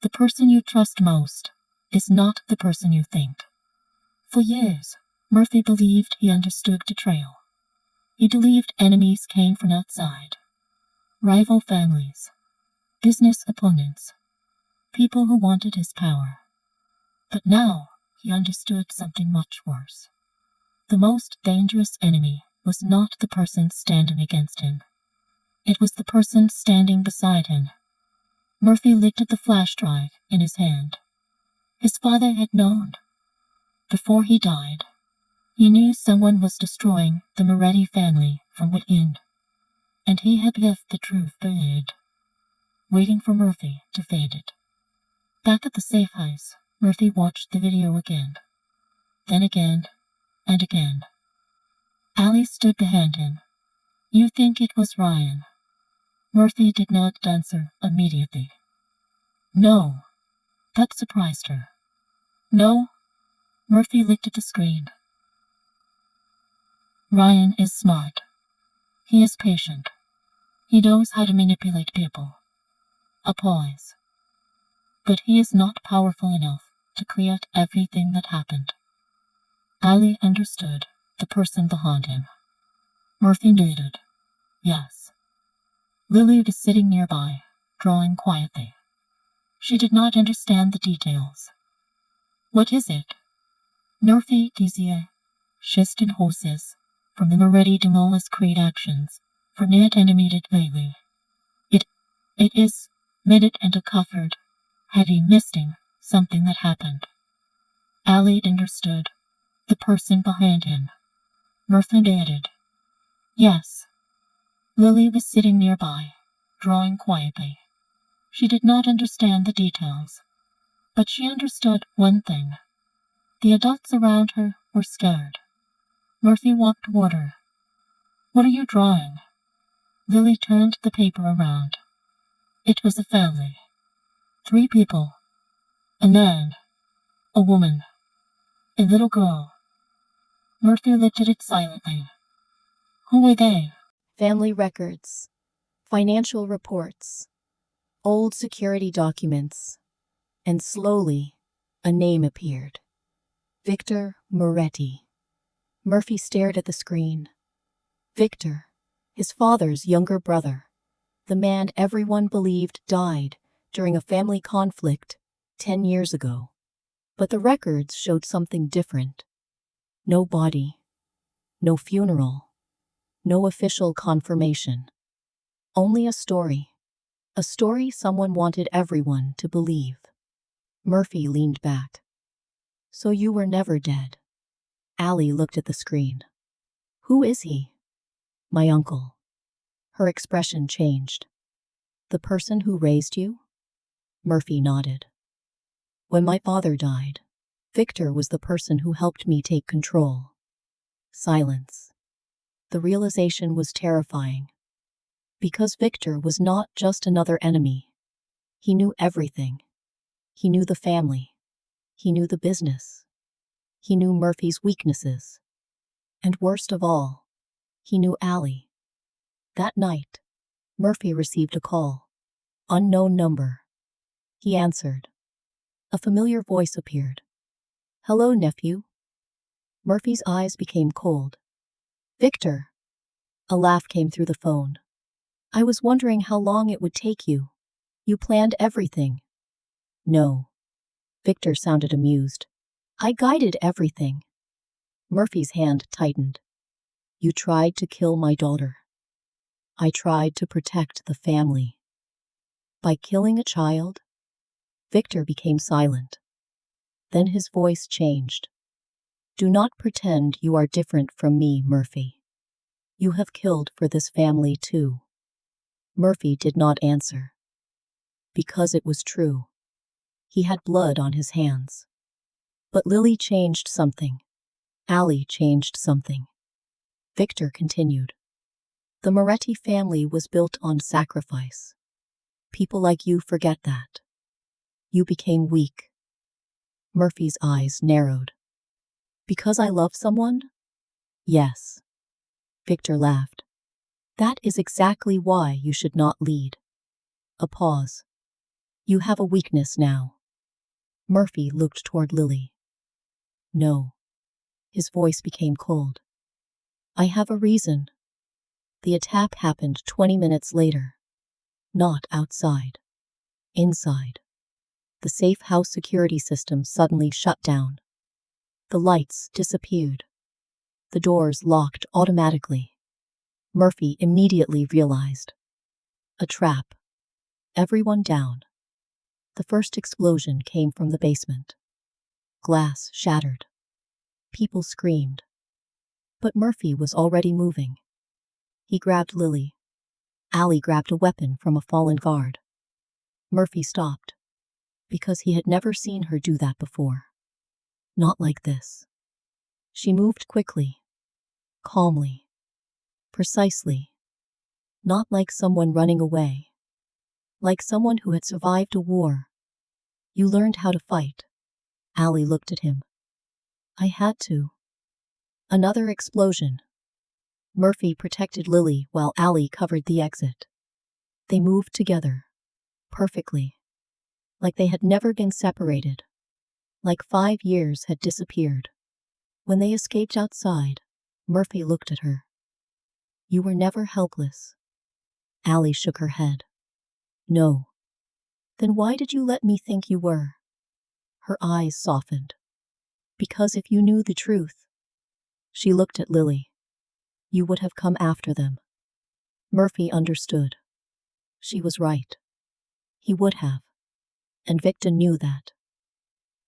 The person you trust most is not the person you think. For years, Murphy believed he understood betrayal. He believed enemies came from outside, rival families, business opponents, people who wanted his power. But now he understood something much worse. The most dangerous enemy was not the person standing against him. It was the person standing beside him. Murphy looked at the flash drive in his hand. His father had known. Before he died, he knew someone was destroying the Moretti family from within, and he had left the truth buried, waiting for Murphy to fade it. Back at the safe house, Murphy watched the video again, then again, and again. Allie stood behind him. You think it was Ryan? Murphy did not answer immediately. No. That surprised her. No. Murphy looked at the screen. Ryan is smart. He is patient. He knows how to manipulate people. A pause. But he is not powerful enough to create everything that happened. Allie understood the person behind him. Murphy nodded. Yes. Lily was sitting nearby, drawing quietly. She did not understand the details. What is it? Murphy désire just in horses from the Moretti Demolist Creed actions for net animated lately. It is minute and a covered, heavy missing something that happened. Allie understood the person behind him. Murphy nodded. Yes. Lily was sitting nearby, drawing quietly. She did not understand the details, but she understood one thing. The adults around her were scared. Murphy walked toward her. What are you drawing? Lily turned the paper around. It was a family. 3 people. A man. A woman. A little girl. Murphy looked at it silently. Who were they? Family records, financial reports, old security documents, and slowly a name appeared. Victor Moretti. Murphy stared at the screen. Victor, his father's younger brother, the man everyone believed died during a family conflict 10 years ago. But the records showed something different. No body, no funeral, no official confirmation. Only a story someone wanted everyone to believe. Murphy leaned back. So you were never dead. Allie looked at the screen. Who is he? My uncle. Her expression changed. The person who raised you? Murphy nodded. When my father died, Victor was the person who helped me take control. Silence. The realization was terrifying. Because Victor was not just another enemy. He knew everything. He knew the family. He knew the business. He knew Murphy's weaknesses. And worst of all, he knew Allie. That night, Murphy received a call. Unknown number. He answered. A familiar voice appeared. Hello, nephew. Murphy's eyes became cold. Victor. A laugh came through the phone. I was wondering how long it would take you. You planned everything. No. Victor sounded amused. I guided everything. Murphy's hand tightened. You tried to kill my daughter. I tried to protect the family. By killing a child? Victor became silent. Then his voice changed. Do not pretend you are different from me, Murphy. You have killed for this family too. Murphy did not answer. Because it was true. He had blood on his hands. But Lily changed something. Allie changed something. Victor continued. The Moretti family was built on sacrifice. People like you forget that. You became weak. Murphy's eyes narrowed. Because I love someone? Yes. Victor laughed. That is exactly why you should not lead. A pause. You have a weakness now. Murphy looked toward Lily. No. His voice became cold. I have a reason. The attack happened 20 minutes later. Not outside. Inside. The safe house security system suddenly shut down. The lights disappeared. The doors locked automatically. Murphy immediately realized. A trap. Everyone down. The first explosion came from the basement. Glass shattered. People screamed. But Murphy was already moving. He grabbed Lily. Allie grabbed a weapon from a fallen guard. Murphy stopped. Because he had never seen her do that before. Not like this. She moved quickly. Calmly. Precisely. Not like someone running away. Like someone who had survived a war. You learned how to fight. Allie looked at him. I had to. Another explosion. Murphy protected Lily while Allie covered the exit. They moved together. Perfectly. Like they had never been separated. Like 5 years had disappeared. When they escaped outside, Murphy looked at her. You were never helpless. Allie shook her head. No. Then why did you let me think you were? Her eyes softened. Because if you knew the truth. She looked at Lily. You would have come after them. Murphy understood. She was right. He would have. And Victor knew that.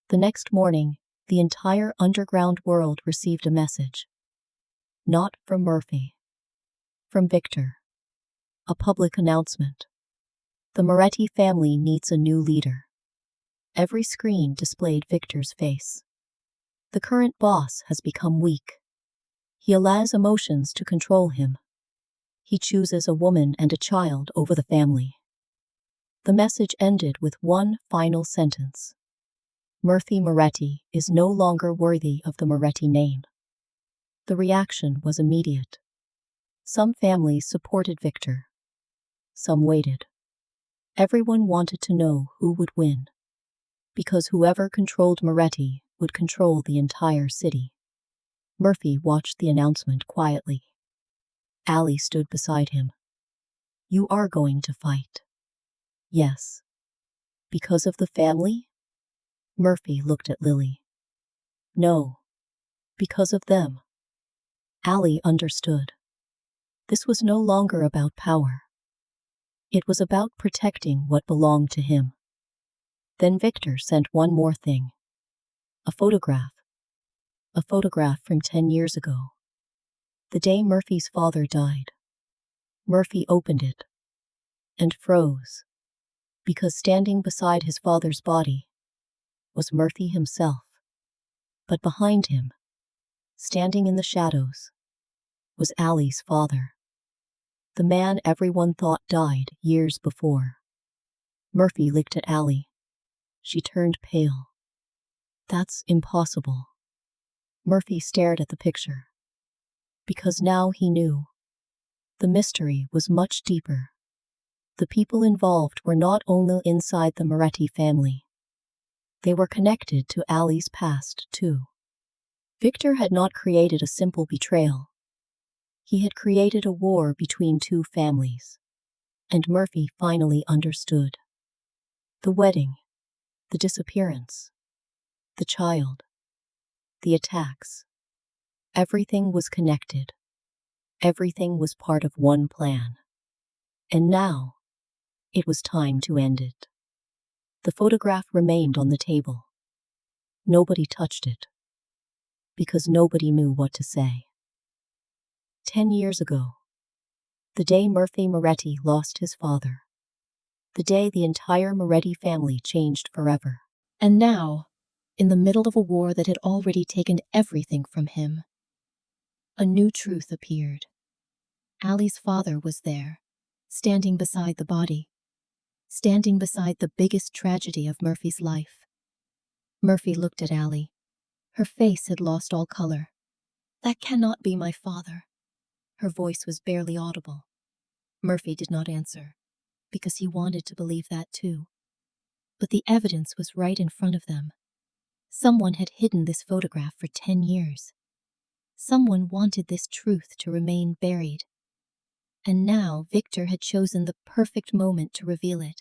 The next morning, the entire underground world received a message. Not from Murphy. From Victor. A public announcement. The Moretti family needs a new leader. Every screen displayed Victor's face. The current boss has become weak. He allows emotions to control him. He chooses a woman and a child over the family. The message ended with one final sentence. Murphy Moretti is no longer worthy of the Moretti name. The reaction was immediate. Some families supported Victor. Some waited. Everyone wanted to know who would win. Because whoever controlled Moretti would control the entire city. Murphy watched the announcement quietly. Allie stood beside him. You are going to fight. Yes. Because of the family? Murphy looked at Lily. No. Because of them. Allie understood. This was no longer about power. It was about protecting what belonged to him. Then Victor sent one more thing. A photograph. A photograph from 10 years ago. The day Murphy's father died. Murphy opened it. And froze. Because standing beside his father's body was Murphy himself. But behind him, standing in the shadows, was Allie's father. The man everyone thought died years before. Murphy looked at Allie. She turned pale. That's impossible. Murphy stared at the picture. Because now he knew. The mystery was much deeper. The people involved were not only inside the Moretti family. They were connected to Allie's past, too. Victor had not created a simple betrayal. He had created a war between two families. And Murphy finally understood. The wedding. The disappearance. The child. The attacks. Everything was connected. Everything was part of one plan. And now, it was time to end it. The photograph remained on the table. Nobody touched it. Because nobody knew what to say. 10 years ago. The day Murphy Moretti lost his father. The day the entire Moretti family changed forever. And now, in the middle of a war that had already taken everything from him, a new truth appeared. Allie's father was there, standing beside the body. Standing beside the biggest tragedy of Murphy's life. Murphy looked at Allie. Her face had lost all color. That cannot be my father. Her voice was barely audible. Murphy did not answer, because he wanted to believe that too. But the evidence was right in front of them. Someone had hidden this photograph for 10 years. Someone wanted this truth to remain buried. And now Victor had chosen the perfect moment to reveal it.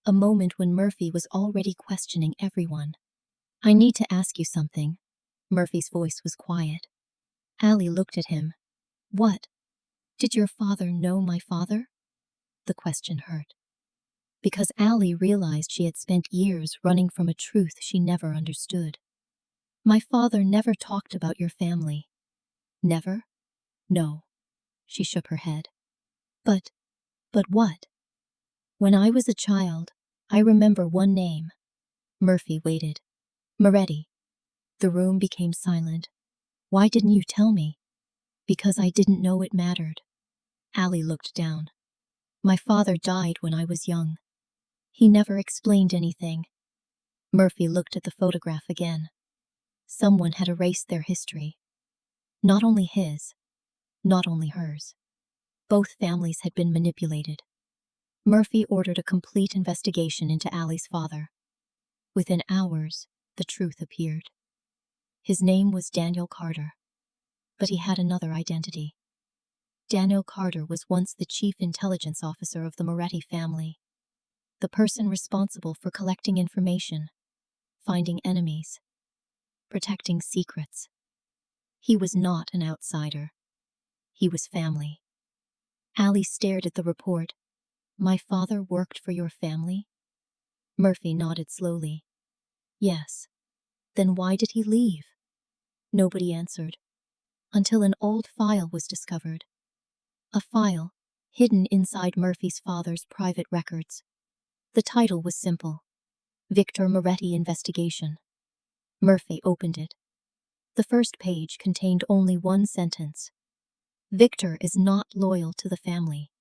A moment when Murphy was already questioning everyone. "I need to ask you something." Murphy's voice was quiet. Allie looked at him. "What? Did your father know my father?" The question hurt. Because Allie realized she had spent years running from a truth she never understood. "My father never talked about your family." "Never?" "No." She shook her head. But what?" "When I was a child, I remember one name." Murphy waited. "Moretti." The room became silent. "Why didn't you tell me?" "Because I didn't know it mattered." Allie looked down. "My father died when I was young. He never explained anything." Murphy looked at the photograph again. Someone had erased their history. Not only his, not only hers. Both families had been manipulated. Murphy ordered a complete investigation into Allie's father. Within hours, the truth appeared. His name was Daniel Carter. But he had another identity. Daniel Carter was once the chief intelligence officer of the Moretti family. The person responsible for collecting information, finding enemies, protecting secrets. He was not an outsider. He was family. Allie stared at the report. "My father worked for your family?" Murphy nodded slowly. "Yes." "Then why did he leave?" Nobody answered. Until an old file was discovered. A file hidden inside Murphy's father's private records. The title was simple: Victor Moretti Investigation. Murphy opened it. The first page contained only one sentence: "Victor is not loyal to the family."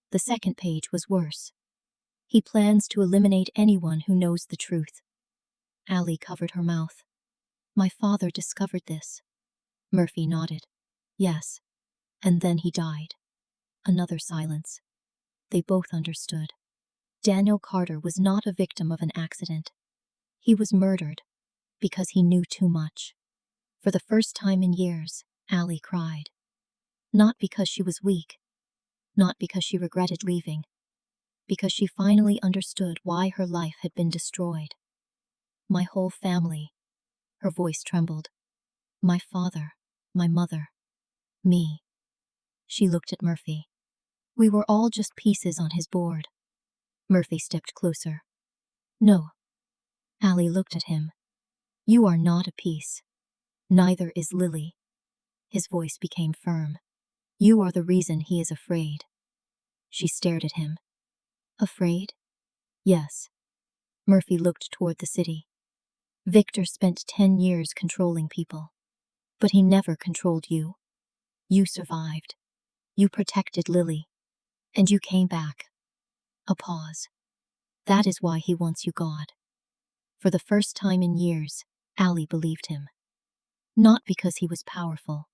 The second page was worse: "He plans to eliminate anyone who knows the truth." Allie covered her mouth. "My father discovered this." Murphy nodded. "Yes. And then he died." Another silence. They both understood. Daniel Carter was not a victim of an accident. He was murdered because he knew too much. For the first time in years, Allie cried. Not because she was weak, not because she regretted leaving, because she finally understood why her life had been destroyed. "My whole family." Her voice trembled. "My father, my mother, me." She looked at Murphy. "We were all just pieces on his board." Murphy stepped closer. "No." Allie looked at him. "You are not a piece. Neither is Lily." His voice became firm. "You are the reason he is afraid." She stared at him. "Afraid?" "Yes." Murphy looked toward the city. "Victor spent 10 years controlling people. But he never controlled you. You survived. You protected Lily. And you came back." A pause. "That is why he wants you God." For the first time in years, Allie believed him. Not because he was powerful.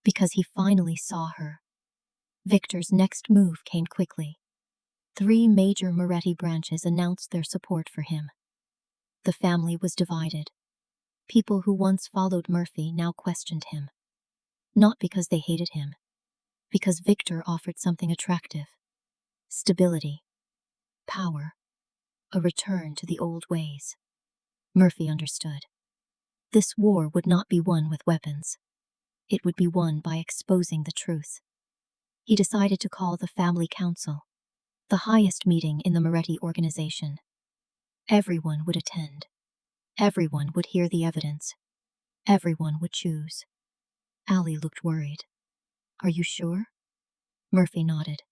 Because he finally saw her. Victor's next move came quickly. 3 major Moretti branches announced their support for him. The family was divided. People who once followed Murphy now questioned him. Not because they hated him. Because Victor offered something attractive. Stability. Power. A return to the old ways. Murphy understood. This war would not be won with weapons. It would be won by exposing the truth. He decided to call the family council, the highest meeting in the Moretti organization. Everyone would attend. Everyone would hear the evidence. Everyone would choose. Allie looked worried. "Are you sure?" Murphy nodded.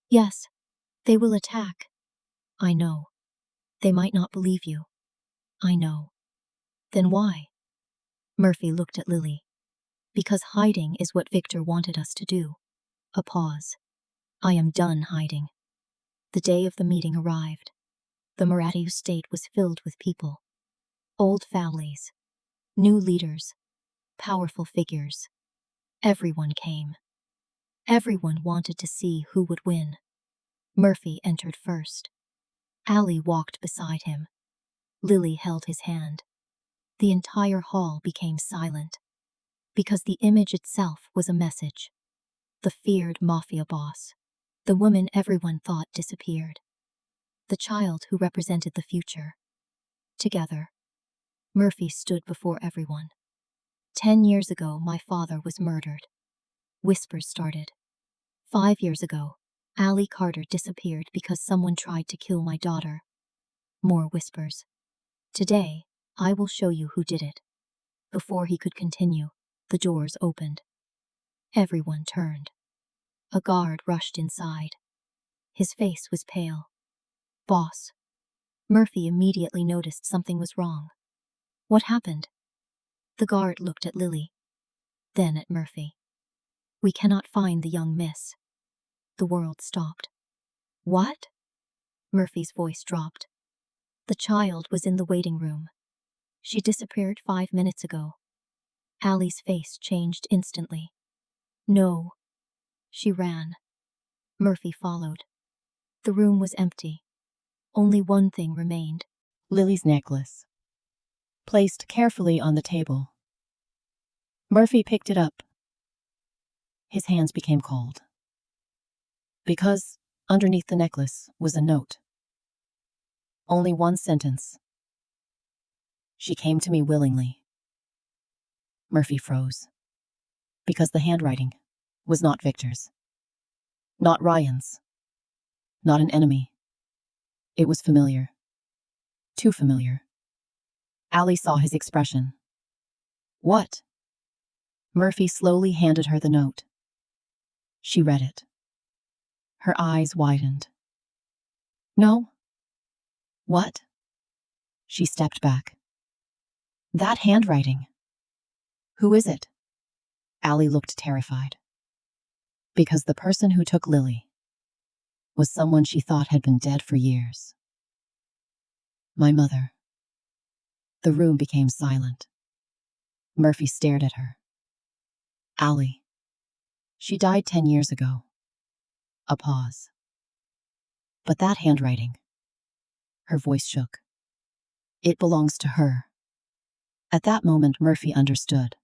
"Yes. They will attack." "I know. They might not believe you." "I know." "Then why?" Murphy looked at Lily. "Because hiding is what Victor wanted us to do." A pause. "I am done hiding." The day of the meeting arrived. The Moretti estate was filled with people. Old families. New leaders. Powerful figures. Everyone came. Everyone wanted to see who would win. Murphy entered first. Allie walked beside him. Lily held his hand. The entire hall became silent. because the image itself was a message. The feared Mafia boss. The woman everyone thought disappeared. The child who represented the future. Together, Murphy stood before everyone. 10 years ago, my father was murdered. Whispers started. 5 years ago, Allie Carter disappeared because someone tried to kill my daughter. More whispers. Today, I will show you who did it. Before he could continue, the doors opened. Everyone turned. A guard rushed inside. His face was pale. Boss. Murphy immediately noticed something was wrong. What happened? The guard looked at Lily, then at Murphy. We cannot find the young miss. The world stopped. What? Murphy's voice dropped. The child was in the waiting room. She disappeared 5 minutes ago. Allie's face changed instantly. No. She ran. Murphy followed. The room was empty. Only one thing remained. Lily's necklace, placed carefully on the table. Murphy picked it up. His hands became cold. Because underneath the necklace was a note. Only one sentence. She came to me willingly. Murphy froze. Because the handwriting was not Victor's. Not Ryan's. Not an enemy. It was familiar. Too familiar. Allie saw his expression. What? Murphy slowly handed her the note. She read it. Her eyes widened. No. What? She stepped back. That handwriting. Who is it? Allie looked terrified. Because the person who took Lily was someone she thought had been dead for years. My mother. The room became silent. Murphy stared at her. Allie. She died 10 years ago. A pause. But that handwriting. Her voice shook. It belongs to her. At that moment, Murphy understood.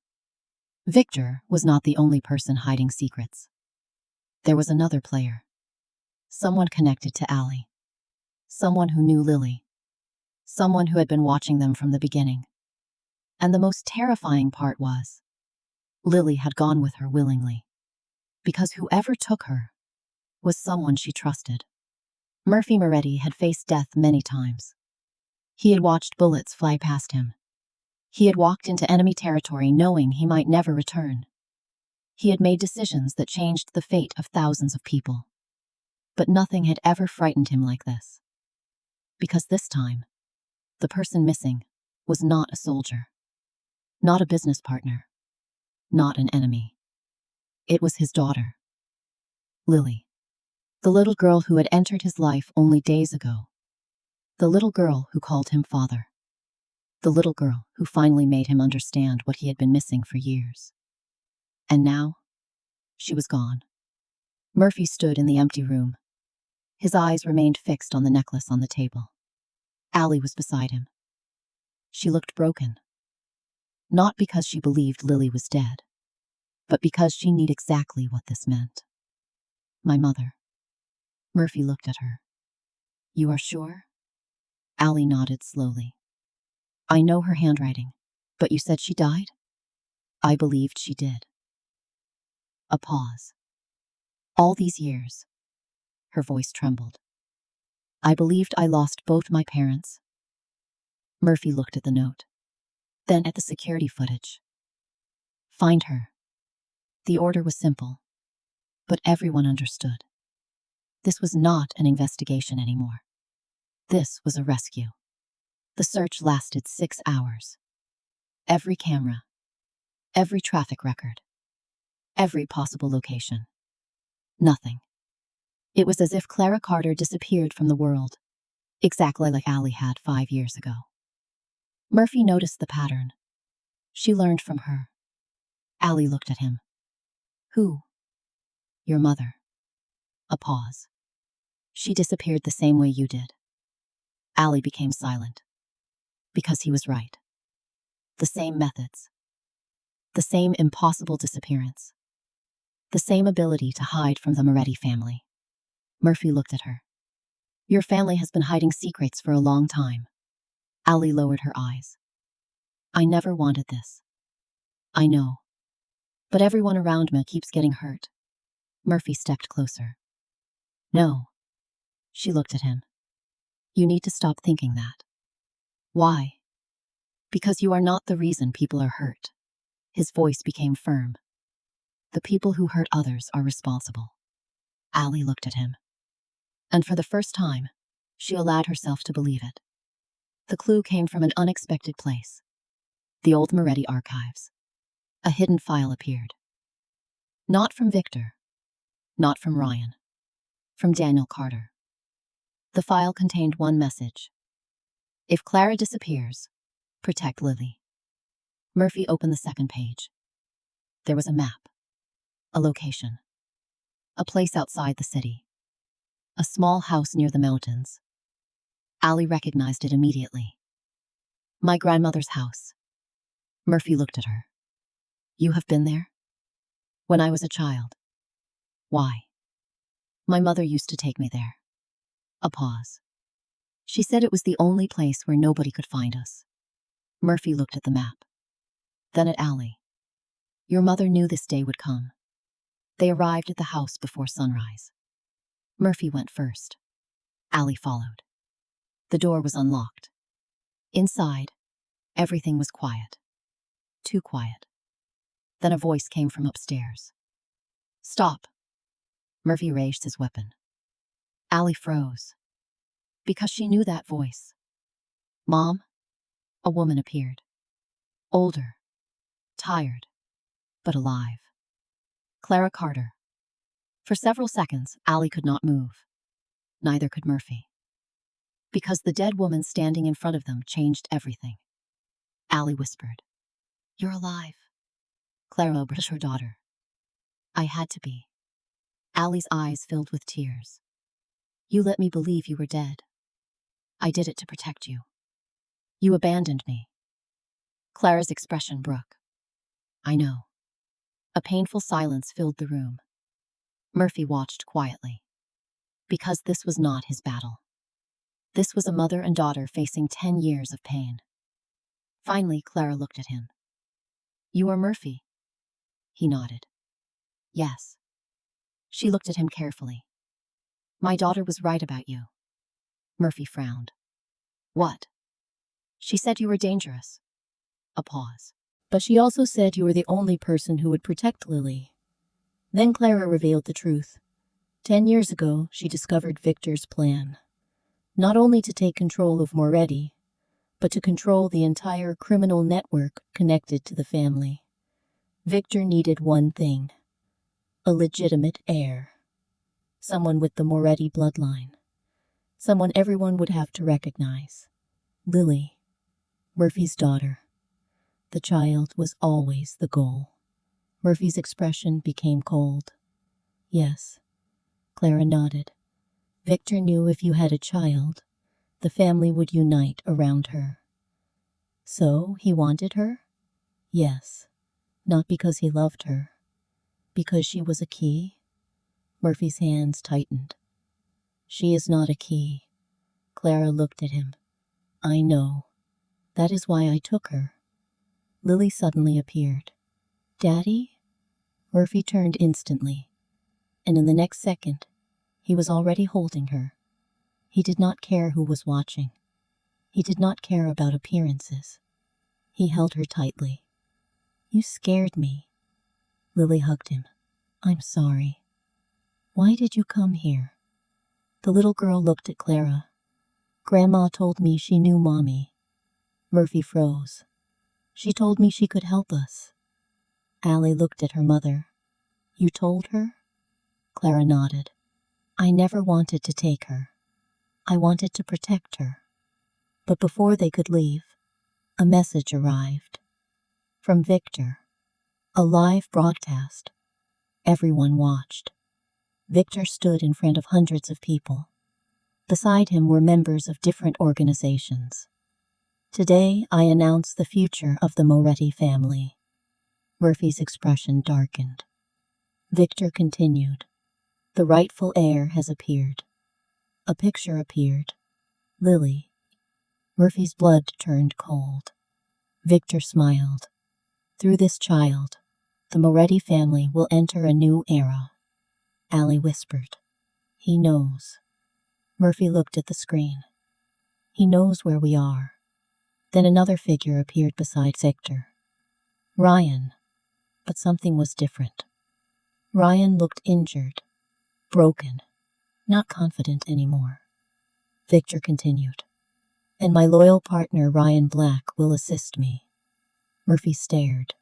Victor was not the only person hiding secrets. There was another player. Someone connected to Allie. Someone who knew Lily. Someone who had been watching them from the beginning. And the most terrifying part was, Lily had gone with her willingly. Because whoever took her was someone she trusted. Murphy Moretti had faced death many times. He had watched bullets fly past him. He had walked into enemy territory knowing he might never return. He had made decisions that changed the fate of thousands of people. But nothing had ever frightened him like this. Because this time, the person missing was not a soldier. Not a business partner. Not an enemy. It was his daughter. Lily. The little girl who had entered his life only days ago. The little girl who called him father. The little girl who finally made him understand what he had been missing for years. And now, she was gone. Murphy stood in the empty room. His eyes remained fixed on the necklace on the table. Allie was beside him. She looked broken. Not because she believed Lily was dead, but because she knew exactly what this meant. My mother. Murphy looked at her. You are sure? Allie nodded slowly. I know her handwriting, but you said she died? I believed she did. A pause. All these years. Her voice trembled. I believed I lost both my parents. Murphy looked at the note. Then at the security footage. Find her. The order was simple, but everyone understood. This was not an investigation anymore. This was a rescue. The search lasted 6 hours. Every camera. Every traffic record. Every possible location. Nothing. It was as if Clara Carter disappeared from the world, exactly like Allie had 5 years ago. Murphy noticed the pattern. She learned from her. Allie looked at him. Who? Your mother. A pause. She disappeared the same way you did. Allie became silent. Because he was right. The same methods. The same impossible disappearance. The same ability to hide from the Moretti family. Murphy looked at her. Your family has been hiding secrets for a long time. Allie lowered her eyes. I never wanted this. I know. But everyone around me keeps getting hurt. Murphy stepped closer. No. She looked at him. You need to stop thinking that. Why? Because you are not the reason people are hurt. His voice became firm. The people who hurt others are responsible. Allie looked at him. And for the first time, she allowed herself to believe it. The clue came from an unexpected place. The old Moretti archives. A hidden file appeared. Not from Victor. Not from Ryan. From Daniel Carter. The file contained one message. If Clara disappears, protect Lily. Murphy opened the second page. There was a map. A location. A place outside the city. A small house near the mountains. Allie recognized it immediately. My grandmother's house. Murphy looked at her. You have been there? When I was a child. Why? My mother used to take me there. A pause. She said it was the only place where nobody could find us. Murphy looked at the map. Then at Allie. Your mother knew this day would come. They arrived at the house before sunrise. Murphy went first. Allie followed. The door was unlocked. Inside, everything was quiet. Too quiet. Then a voice came from upstairs. Stop. Murphy raised his weapon. Allie froze. Because she knew that voice. Mom? A woman appeared. Older. Tired. But alive. Clara Carter. For several seconds, Allie could not move. Neither could Murphy. Because the dead woman standing in front of them changed everything. Allie whispered. You're alive. Clara brushed her daughter. I had to be. Allie's eyes filled with tears. You let me believe you were dead. I did it to protect you. You abandoned me. Clara's expression broke. I know. A painful silence filled the room. Murphy watched quietly. Because this was not his battle. This was a mother and daughter facing 10 years of pain. Finally, Clara looked at him. You are Murphy? He nodded. Yes. She looked at him carefully. My daughter was right about you. Murphy frowned. What? She said you were dangerous. A pause. But she also said you were the only person who would protect Lily. Then Clara revealed the truth. 10 years ago, she discovered Victor's plan. Not only to take control of Moretti, but to control the entire criminal network connected to the family. Victor needed one thing. A legitimate heir. Someone with the Moretti bloodline. Someone everyone would have to recognize. Lily, Murphy's daughter. The child was always the goal. Murphy's expression became cold. Yes, Clara nodded. Victor knew if you had a child, the family would unite around her. So he wanted her? Yes, not because he loved her. Because she was a key? Murphy's hands tightened. She is not a key. Clara looked at him. I know. That is why I took her. Lily suddenly appeared. Daddy? Murphy turned instantly, and in the next second, he was already holding her. He did not care who was watching. He did not care about appearances. He held her tightly. You scared me. Lily hugged him. I'm sorry. Why did you come here? The little girl looked at Clara. Grandma told me she knew Mommy. Murphy froze. She told me she could help us. Allie looked at her mother. You told her? Clara nodded. I never wanted to take her. I wanted to protect her. But before they could leave, a message arrived. From Victor. A live broadcast. Everyone watched. Victor stood in front of hundreds of people. Beside him were members of different organizations. Today, I announce the future of the Moretti family. Murphy's expression darkened. Victor continued. The rightful heir has appeared. A picture appeared. Lily. Murphy's blood turned cold. Victor smiled. Through this child, the Moretti family will enter a new era. Allie whispered. He knows. Murphy looked at the screen. He knows where we are. Then another figure appeared beside Victor. Ryan. But something was different. Ryan looked injured, broken, not confident anymore. Victor continued. And my loyal partner Ryan Black will assist me. Murphy stared.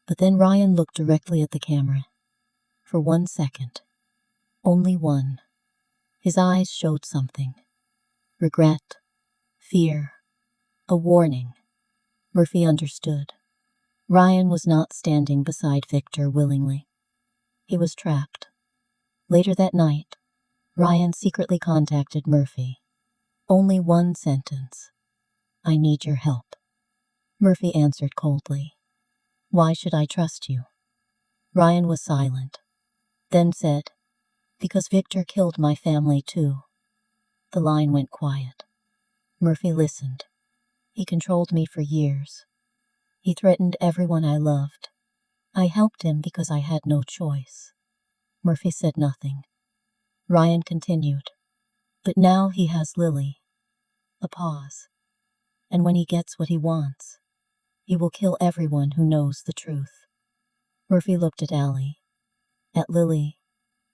But then Ryan looked directly at the camera. For 1 second. Only one. His eyes showed something. Regret. Fear. A warning. Murphy understood. Ryan was not standing beside Victor willingly. He was trapped. Later that night, Ryan secretly contacted Murphy. Only one sentence. I need your help. Murphy answered coldly. Why should I trust you? Ryan was silent. Then said, because Victor killed my family too. The line went quiet. Murphy listened. He controlled me for years. He threatened everyone I loved. I helped him because I had no choice. Murphy said nothing. Ryan continued. But now he has Lily. A pause. And when he gets what he wants, he will kill everyone who knows the truth. Murphy looked at Allie. At Lily.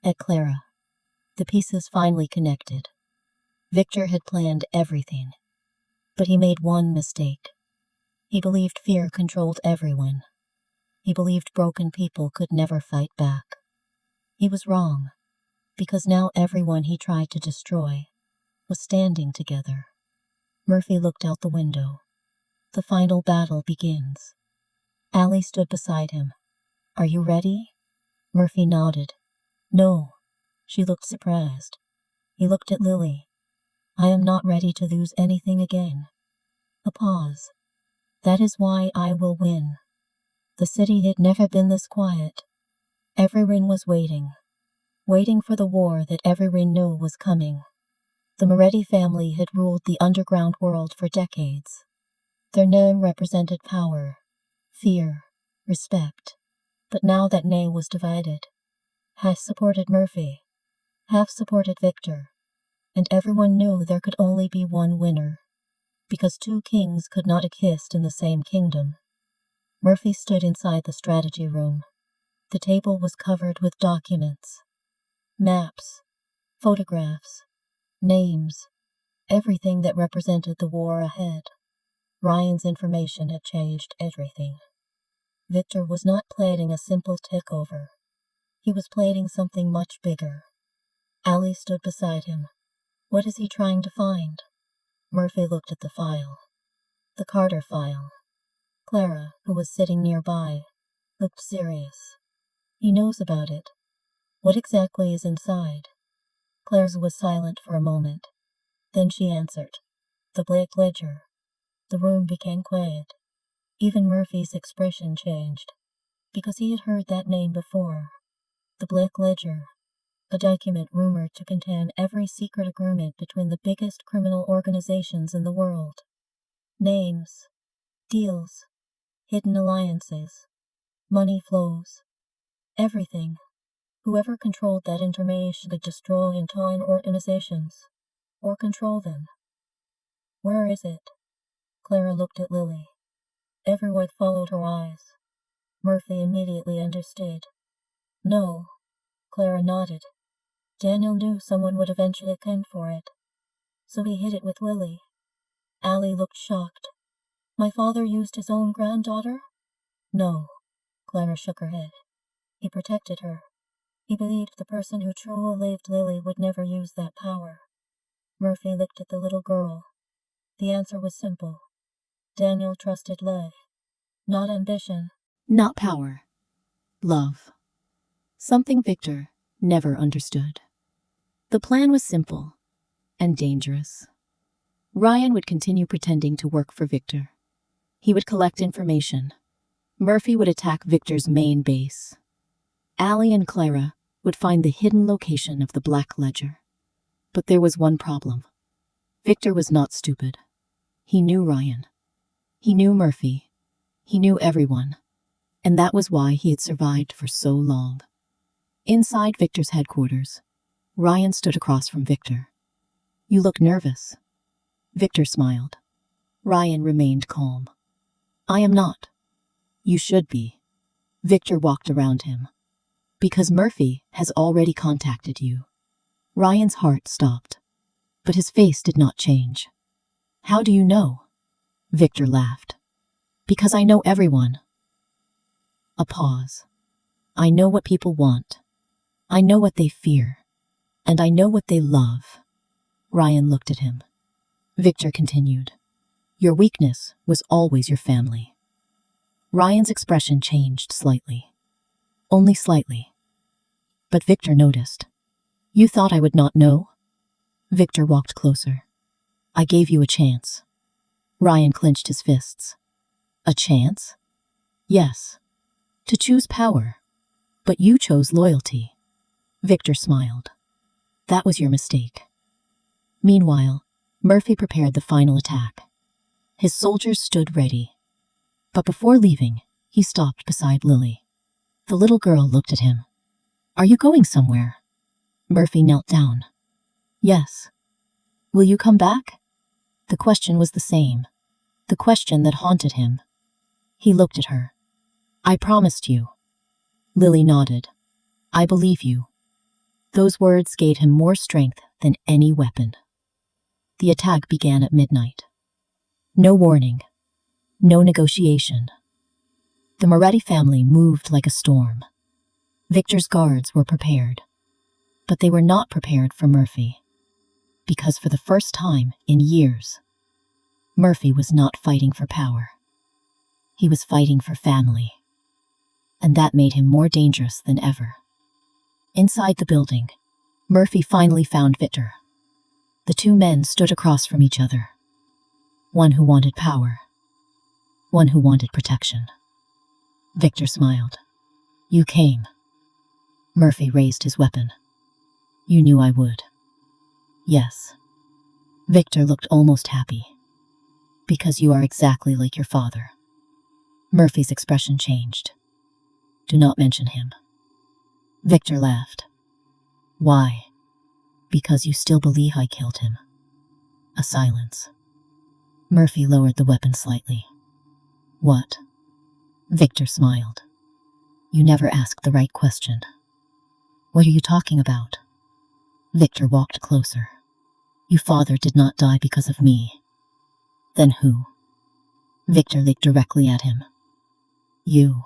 At Clara. The pieces finally connected. Victor had planned everything. But he made one mistake. He believed fear controlled everyone. He believed broken people could never fight back. He was wrong, because now everyone he tried to destroy was standing together. Murphy looked out the window. The final battle begins. Allie stood beside him. Are you ready? Murphy nodded. No. She looked surprised. He looked at Lily. I am not ready to lose anything again. A pause. That is why I will win. The city had never been this quiet. Everyone was waiting for the war that everyone knew was coming. The Moretti family had ruled the underground world for decades. Their name represented power, fear, respect. But now that name was divided. Half supported Murphy, half supported Victor, and everyone knew there could only be one winner, because two kings could not exist in the same kingdom. Murphy stood inside the strategy room. The table was covered with documents, maps, photographs, names, everything that represented the war ahead. Ryan's information had changed everything. Victor was not planning a simple takeover. He was planning something much bigger. Allie stood beside him. What is he trying to find? Murphy looked at the file. The Carter file. Clara, who was sitting nearby, looked serious. He knows about it. What exactly is inside? Claire was silent for a moment. Then she answered. The Black Ledger. The room became quiet. Even Murphy's expression changed, because he had heard that name before. The Black Ledger. A document rumored to contain every secret agreement between the biggest criminal organizations in the world. Names, deals, hidden alliances, money flows, everything. Whoever controlled that information could destroy entire organizations, or control them. Where is it? Clara looked at Lily. Everyone followed her eyes. Murphy immediately understood. No. Clara nodded. Daniel knew someone would eventually come for it, so he hid it with Lily. Allie looked shocked. My father used his own granddaughter? No. Clara shook her head. He protected her. He believed the person who truly loved Lily would never use that power. Murphy looked at the little girl. The answer was simple. Daniel trusted love, not ambition. Not power. Love. Something Victor never understood. The plan was simple and dangerous. Ryan would continue pretending to work for Victor. He would collect information, Murphy would attack Victor's main base. Allie and Clara would find the hidden location of the Black Ledger. But there was one problem. Victor was not stupid. He knew Ryan. He knew Murphy. He knew everyone. And that was why he had survived for so long. Inside Victor's headquarters, Ryan stood across from Victor. "You look nervous." Victor smiled. Ryan remained calm. "I am not." "You should be." Victor walked around him. "Because Murphy has already contacted you." Ryan's heart stopped, but his face did not change. "How do you know?" Victor laughed. "Because I know everyone." A pause. "I know what people want. I know what they fear. And I know what they love." Ryan looked at him. Victor continued. "Your weakness was always your family." Ryan's expression changed slightly. Only slightly. But Victor noticed. "You thought I would not know?" Victor walked closer. "I gave you a chance." Ryan clenched his fists. "A chance?" "Yes. To choose power. But you chose loyalty." Victor smiled. "That was your mistake." Meanwhile, Murphy prepared the final attack. His soldiers stood ready. But before leaving, he stopped beside Lily. The little girl looked at him. "Are you going somewhere?" Murphy knelt down. "Yes." "Will you come back?" The question was the same. The question that haunted him. He looked at her. "I promised you." Lily nodded. "I believe you." Those words gave him more strength than any weapon. The attack began at midnight. No warning. No negotiation. The Moretti family moved like a storm. Victor's guards were prepared. But they were not prepared for Murphy. Because for the first time in years, Murphy was not fighting for power. He was fighting for family. And that made him more dangerous than ever. Inside the building, Murphy finally found Victor. The two men stood across from each other. One who wanted power. One who wanted protection. Victor smiled. "You came." Murphy raised his weapon. "You knew I would." "Yes." Victor looked almost happy. "Because you are exactly like your father." Murphy's expression changed. "Do not mention him." Victor laughed. "Why?" "Because you still believe I killed him." A silence. Murphy lowered the weapon slightly. "What?" Victor smiled. "You never asked the right question." "What are you talking about?" Victor walked closer. "Your father did not die because of me." "Then who?" Victor looked directly at him. "You."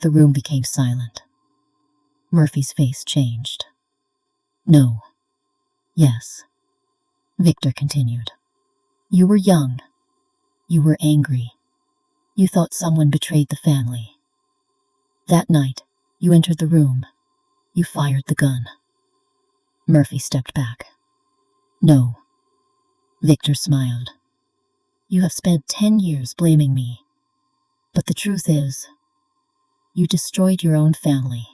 The room became silent. Murphy's face changed. "No." "Yes." Victor continued. "You were young. You were angry. You thought someone betrayed the family. That night, you entered the room. You fired the gun." Murphy stepped back. "No." Victor smiled. "You have spent 10 years blaming me. But the truth is, you destroyed your own family."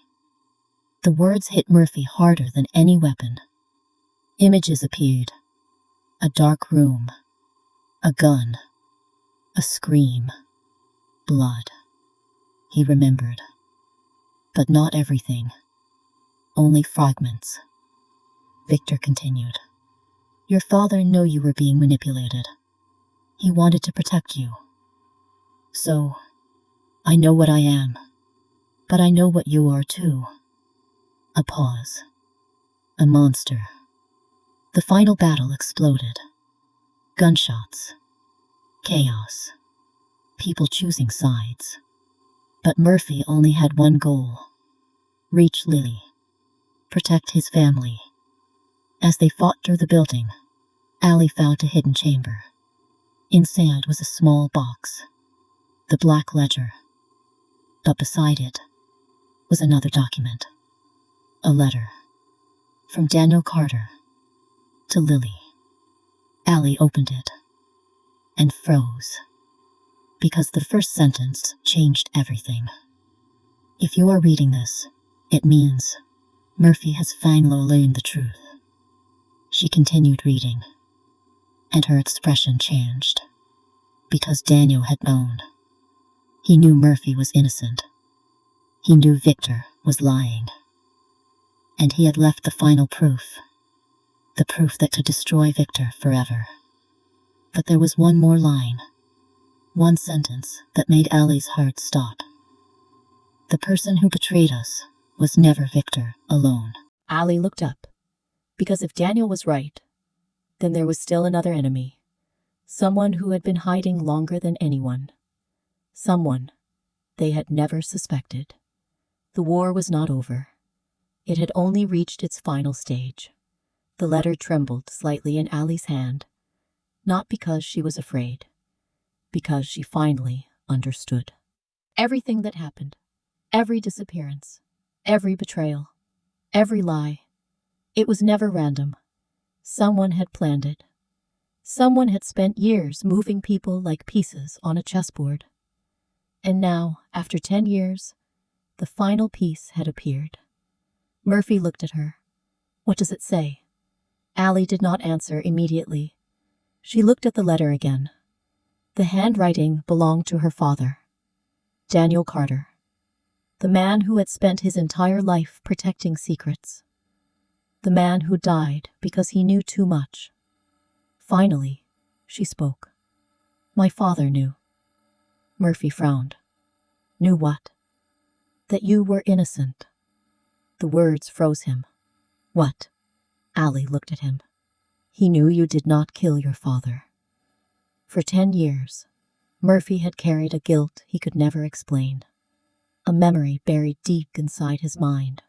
The words hit Murphy harder than any weapon. Images appeared. A dark room. A gun. A scream. Blood. He remembered. But not everything. Only fragments. Victor continued. "Your father knew you were being manipulated. He wanted to protect you. So, I know what I am. But I know what you are too." A pause. A monster. The final battle exploded. Gunshots. Chaos. People choosing sides. But Murphy only had one goal. Reach Lily. Protect his family. As they fought through the building, Allie found a hidden chamber. Inside was a small box. The Black Ledger. But beside it was another document. A letter. From Daniel Carter. To Lily. Allie opened it. And froze. because the first sentence changed everything. If you are reading this, it means Murphy has finally learned the truth. She continued reading, and her expression changed, because Daniel had known. He knew Murphy was innocent. He knew Victor was lying. And he had left the final proof, the proof that could destroy Victor forever. But there was one more line, one sentence that made Allie's heart stop. The person who betrayed us was never Victor alone. Allie looked up, because if Daniel was right, then there was still another enemy, someone who had been hiding longer than anyone, someone they had never suspected. The war was not over. It had only reached its final stage. The letter trembled slightly in Allie's hand, not because she was afraid, because she finally understood. Everything that happened, every disappearance, every betrayal, every lie, it was never random. Someone had planned it. Someone had spent years moving people like pieces on a chessboard. And now, after 10 years, the final piece had appeared. Murphy looked at her. What does it say? Allie did not answer immediately. She looked at the letter again. The handwriting belonged to her father, Daniel Carter, the man who had spent his entire life protecting secrets, the man who died because he knew too much. Finally, she spoke. My father knew. Murphy frowned. Knew what? That you were innocent. The words froze him. What? Allie looked at him. He knew you did not kill your father. For 10 years, Murphy had carried a guilt he could never explain, a memory buried deep inside his mind,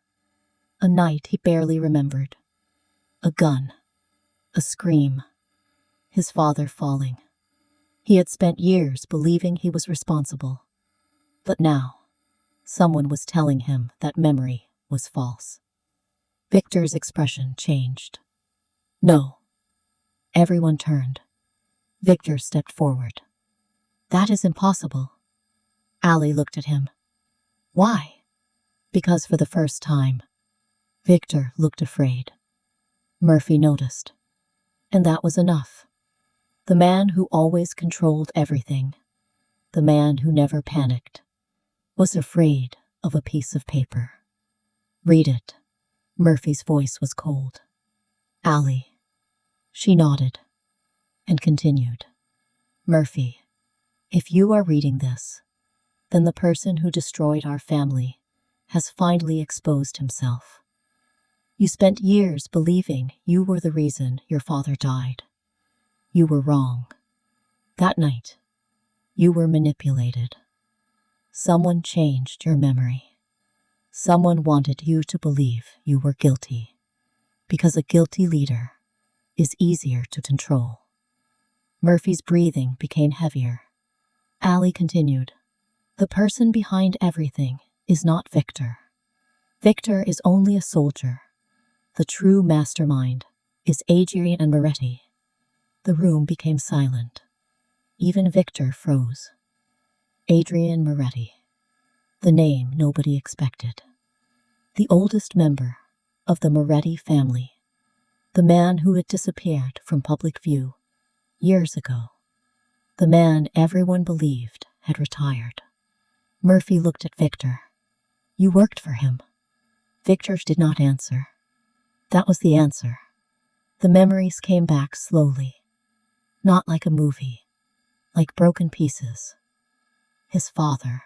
a night he barely remembered, a gun, a scream, his father falling. He had spent years believing he was responsible, but now, someone was telling him that memory was false. Victor's expression changed. No. Everyone turned. Victor stepped forward. That is impossible. Allie looked at him. Why? Because for the first time, Victor looked afraid. Murphy noticed. And that was enough. The man who always controlled everything, the man who never panicked, was afraid of a piece of paper. Read it. Murphy's voice was cold. Allie. She nodded and continued. Murphy, if you are reading this, then the person who destroyed our family has finally exposed himself. You spent years believing you were the reason your father died. You were wrong. That night, you were manipulated. Someone changed your memory. Someone wanted you to believe you were guilty, because a guilty leader is easier to control. Murphy's breathing became heavier. Allie continued. The person behind everything is not Victor. Victor is only a soldier. The true mastermind is Adrian Moretti. The room became silent. Even Victor froze. Adrian Moretti. The name nobody expected. The oldest member of the Moretti family. The man who had disappeared from public view years ago. The man everyone believed had retired. Murphy looked at Victor. You worked for him. Victor did not answer. That was the answer. The memories came back slowly. Not like a movie. Like broken pieces. His father.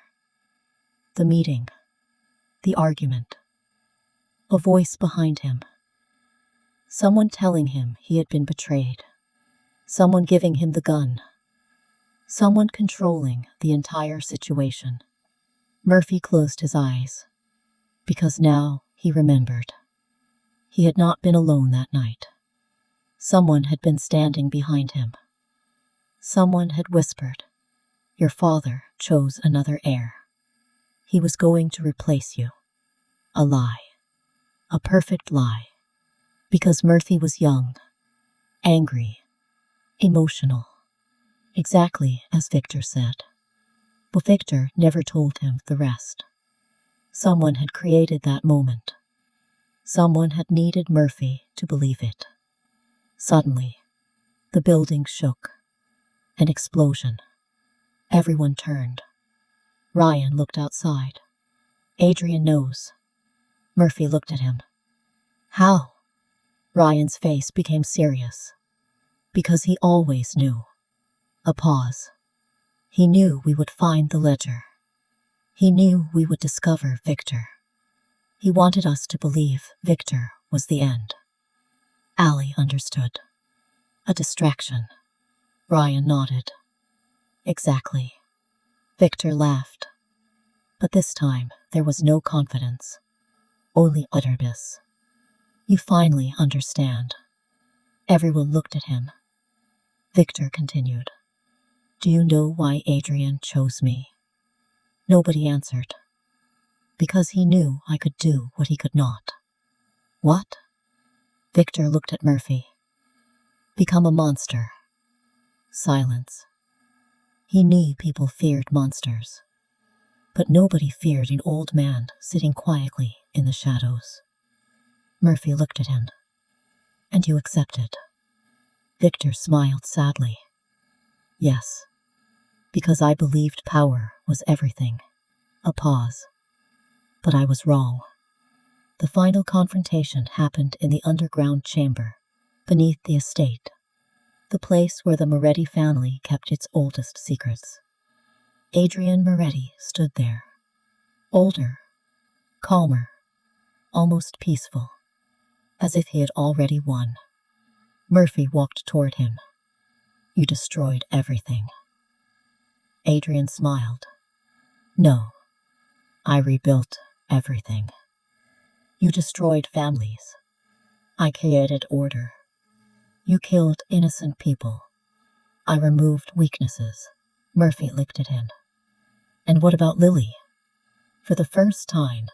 The meeting. The argument. A voice behind him. Someone telling him he had been betrayed. Someone giving him the gun. Someone controlling the entire situation. Murphy closed his eyes, because now he remembered. He had not been alone that night. Someone had been standing behind him. Someone had whispered, your father chose another heir. He was going to replace you. A lie. A perfect lie. Because Murphy was young, angry, emotional. Exactly as Victor said. But Victor never told him the rest. Someone had created that moment. Someone had needed Murphy to believe it. Suddenly, the building shook. An explosion. Everyone turned. Ryan looked outside. Adrian knows. Murphy looked at him. How? Ryan's face became serious. Because he always knew. A pause. He knew we would find the ledger. He knew we would discover Victor. He wanted us to believe Victor was the end. Allie understood. A distraction. Ryan nodded. Exactly. Victor laughed. But this time there was no confidence. Only utterness. You finally understand. Everyone looked at him. Victor continued. Do you know why Adrian chose me? Nobody answered. Because he knew I could do what he could not. What? Victor looked at Murphy. Become a monster. Silence. He knew people feared monsters. But nobody feared an old man sitting quietly in the shadows. Murphy looked at him. And you accepted. Victor smiled sadly. Yes. Because I believed power was everything. A pause. But I was wrong. The final confrontation happened in the underground chamber, beneath the estate. The place where the Moretti family kept its oldest secrets. Adrian Moretti stood there. Older. Calmer. Almost peaceful. As if he had already won. Murphy walked toward him. You destroyed everything. Adrian smiled. No. I rebuilt everything. You destroyed families. I created order. You killed innocent people. I removed weaknesses. Murphy looked at him. And what about Lily? For the first time,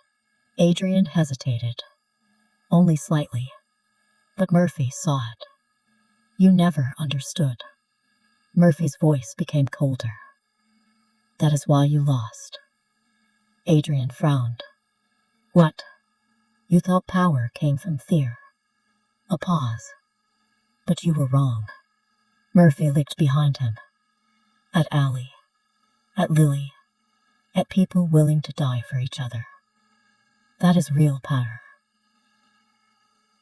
Adrian hesitated. Only slightly. But Murphy saw it. You never understood. Murphy's voice became colder. That is why you lost. Adrian frowned. What? You thought power came from fear. A pause. But you were wrong. Murphy looked behind him. At Allie. At Lily. At people willing to die for each other. That is real power.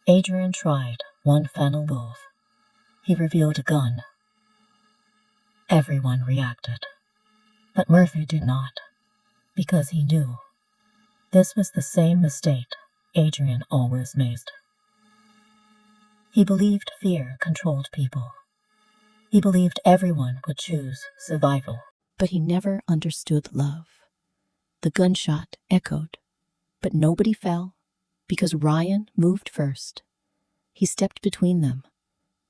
Adrian tried one final move. He revealed a gun. Everyone reacted. But Murphy did not. Because he knew. This was the same mistake Adrian always made. He believed fear controlled people. He believed everyone would choose survival. But he never understood love. The gunshot echoed. But nobody fell, because Ryan moved first. He stepped between them.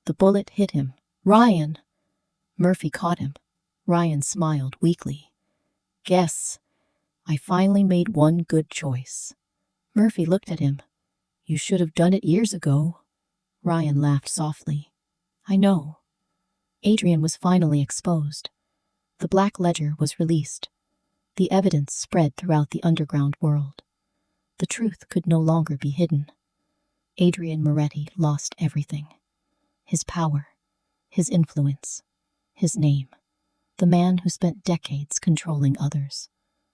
The bullet hit him. Ryan! Murphy caught him. Ryan smiled weakly. Guess. I finally made one good choice. Murphy looked at him. You should have done it years ago. Ryan laughed softly. I know. Adrian was finally exposed. The Black Ledger was released. The evidence spread throughout the underground world. The truth could no longer be hidden. Adrian Moretti lost everything. His power, his influence, his name. The man who spent decades controlling others,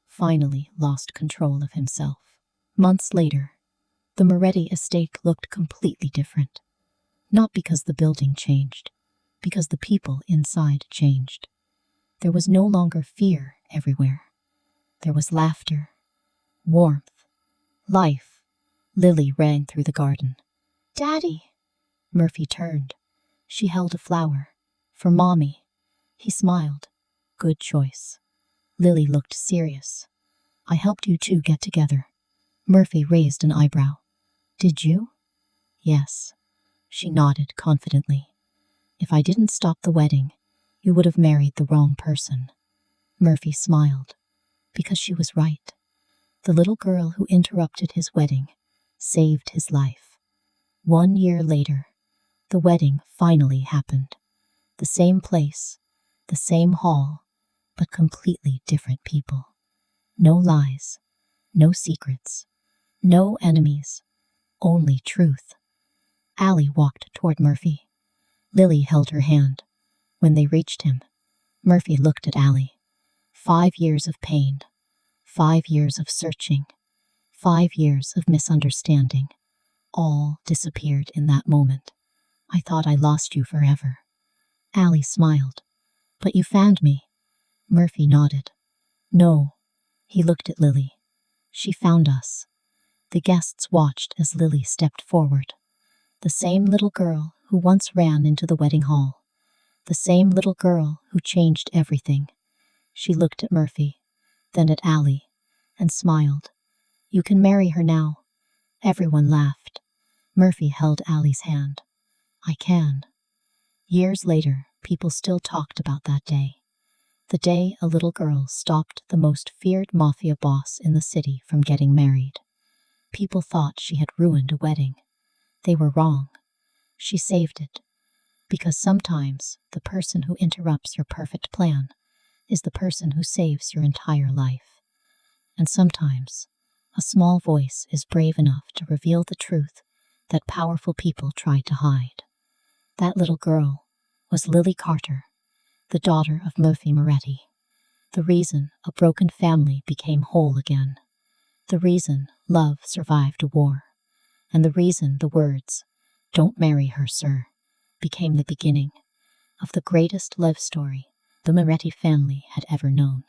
finally lost control of himself. Months later, the Moretti estate looked completely different. Not because the building changed, because the people inside changed. There was no longer fear everywhere. There was laughter, warmth, life. Lily ran through the garden. Daddy! Murphy turned. She held a flower. For Mommy. He smiled. Good choice. Lily looked serious. I helped you two get together. Murphy raised an eyebrow. Did you? Yes. She nodded confidently. If I didn't stop the wedding, you would have married the wrong person. Murphy smiled. Because she was right. The little girl who interrupted his wedding saved his life. 1 year later, the wedding finally happened. The same place, the same hall, but completely different people. No lies, no secrets, no enemies, only truth. Allie walked toward Murphy. Lily held her hand. When they reached him, Murphy looked at Allie. 5 years of pain, 5 years of searching, 5 years of misunderstanding, all disappeared in that moment. I thought I lost you forever. Allie smiled. But you found me. Murphy nodded. No. He looked at Lily. She found us. The guests watched as Lily stepped forward. The same little girl who once ran into the wedding hall. The same little girl who changed everything. She looked at Murphy, then at Allie, and smiled. You can marry her now. Everyone laughed. Murphy held Allie's hand. I can. Years later, people still talked about that day. The day a little girl stopped the most feared mafia boss in the city from getting married. People thought she had ruined a wedding. They were wrong. She saved it. Because sometimes the person who interrupts your perfect plan is the person who saves your entire life. And sometimes a small voice is brave enough to reveal the truth that powerful people try to hide. That little girl was Allie Carter, the daughter of Murphy Moretti. The reason a broken family became whole again. The reason love survived a war. And the reason the words, "Don't marry her, sir," became the beginning of the greatest love story the Moretti family had ever known.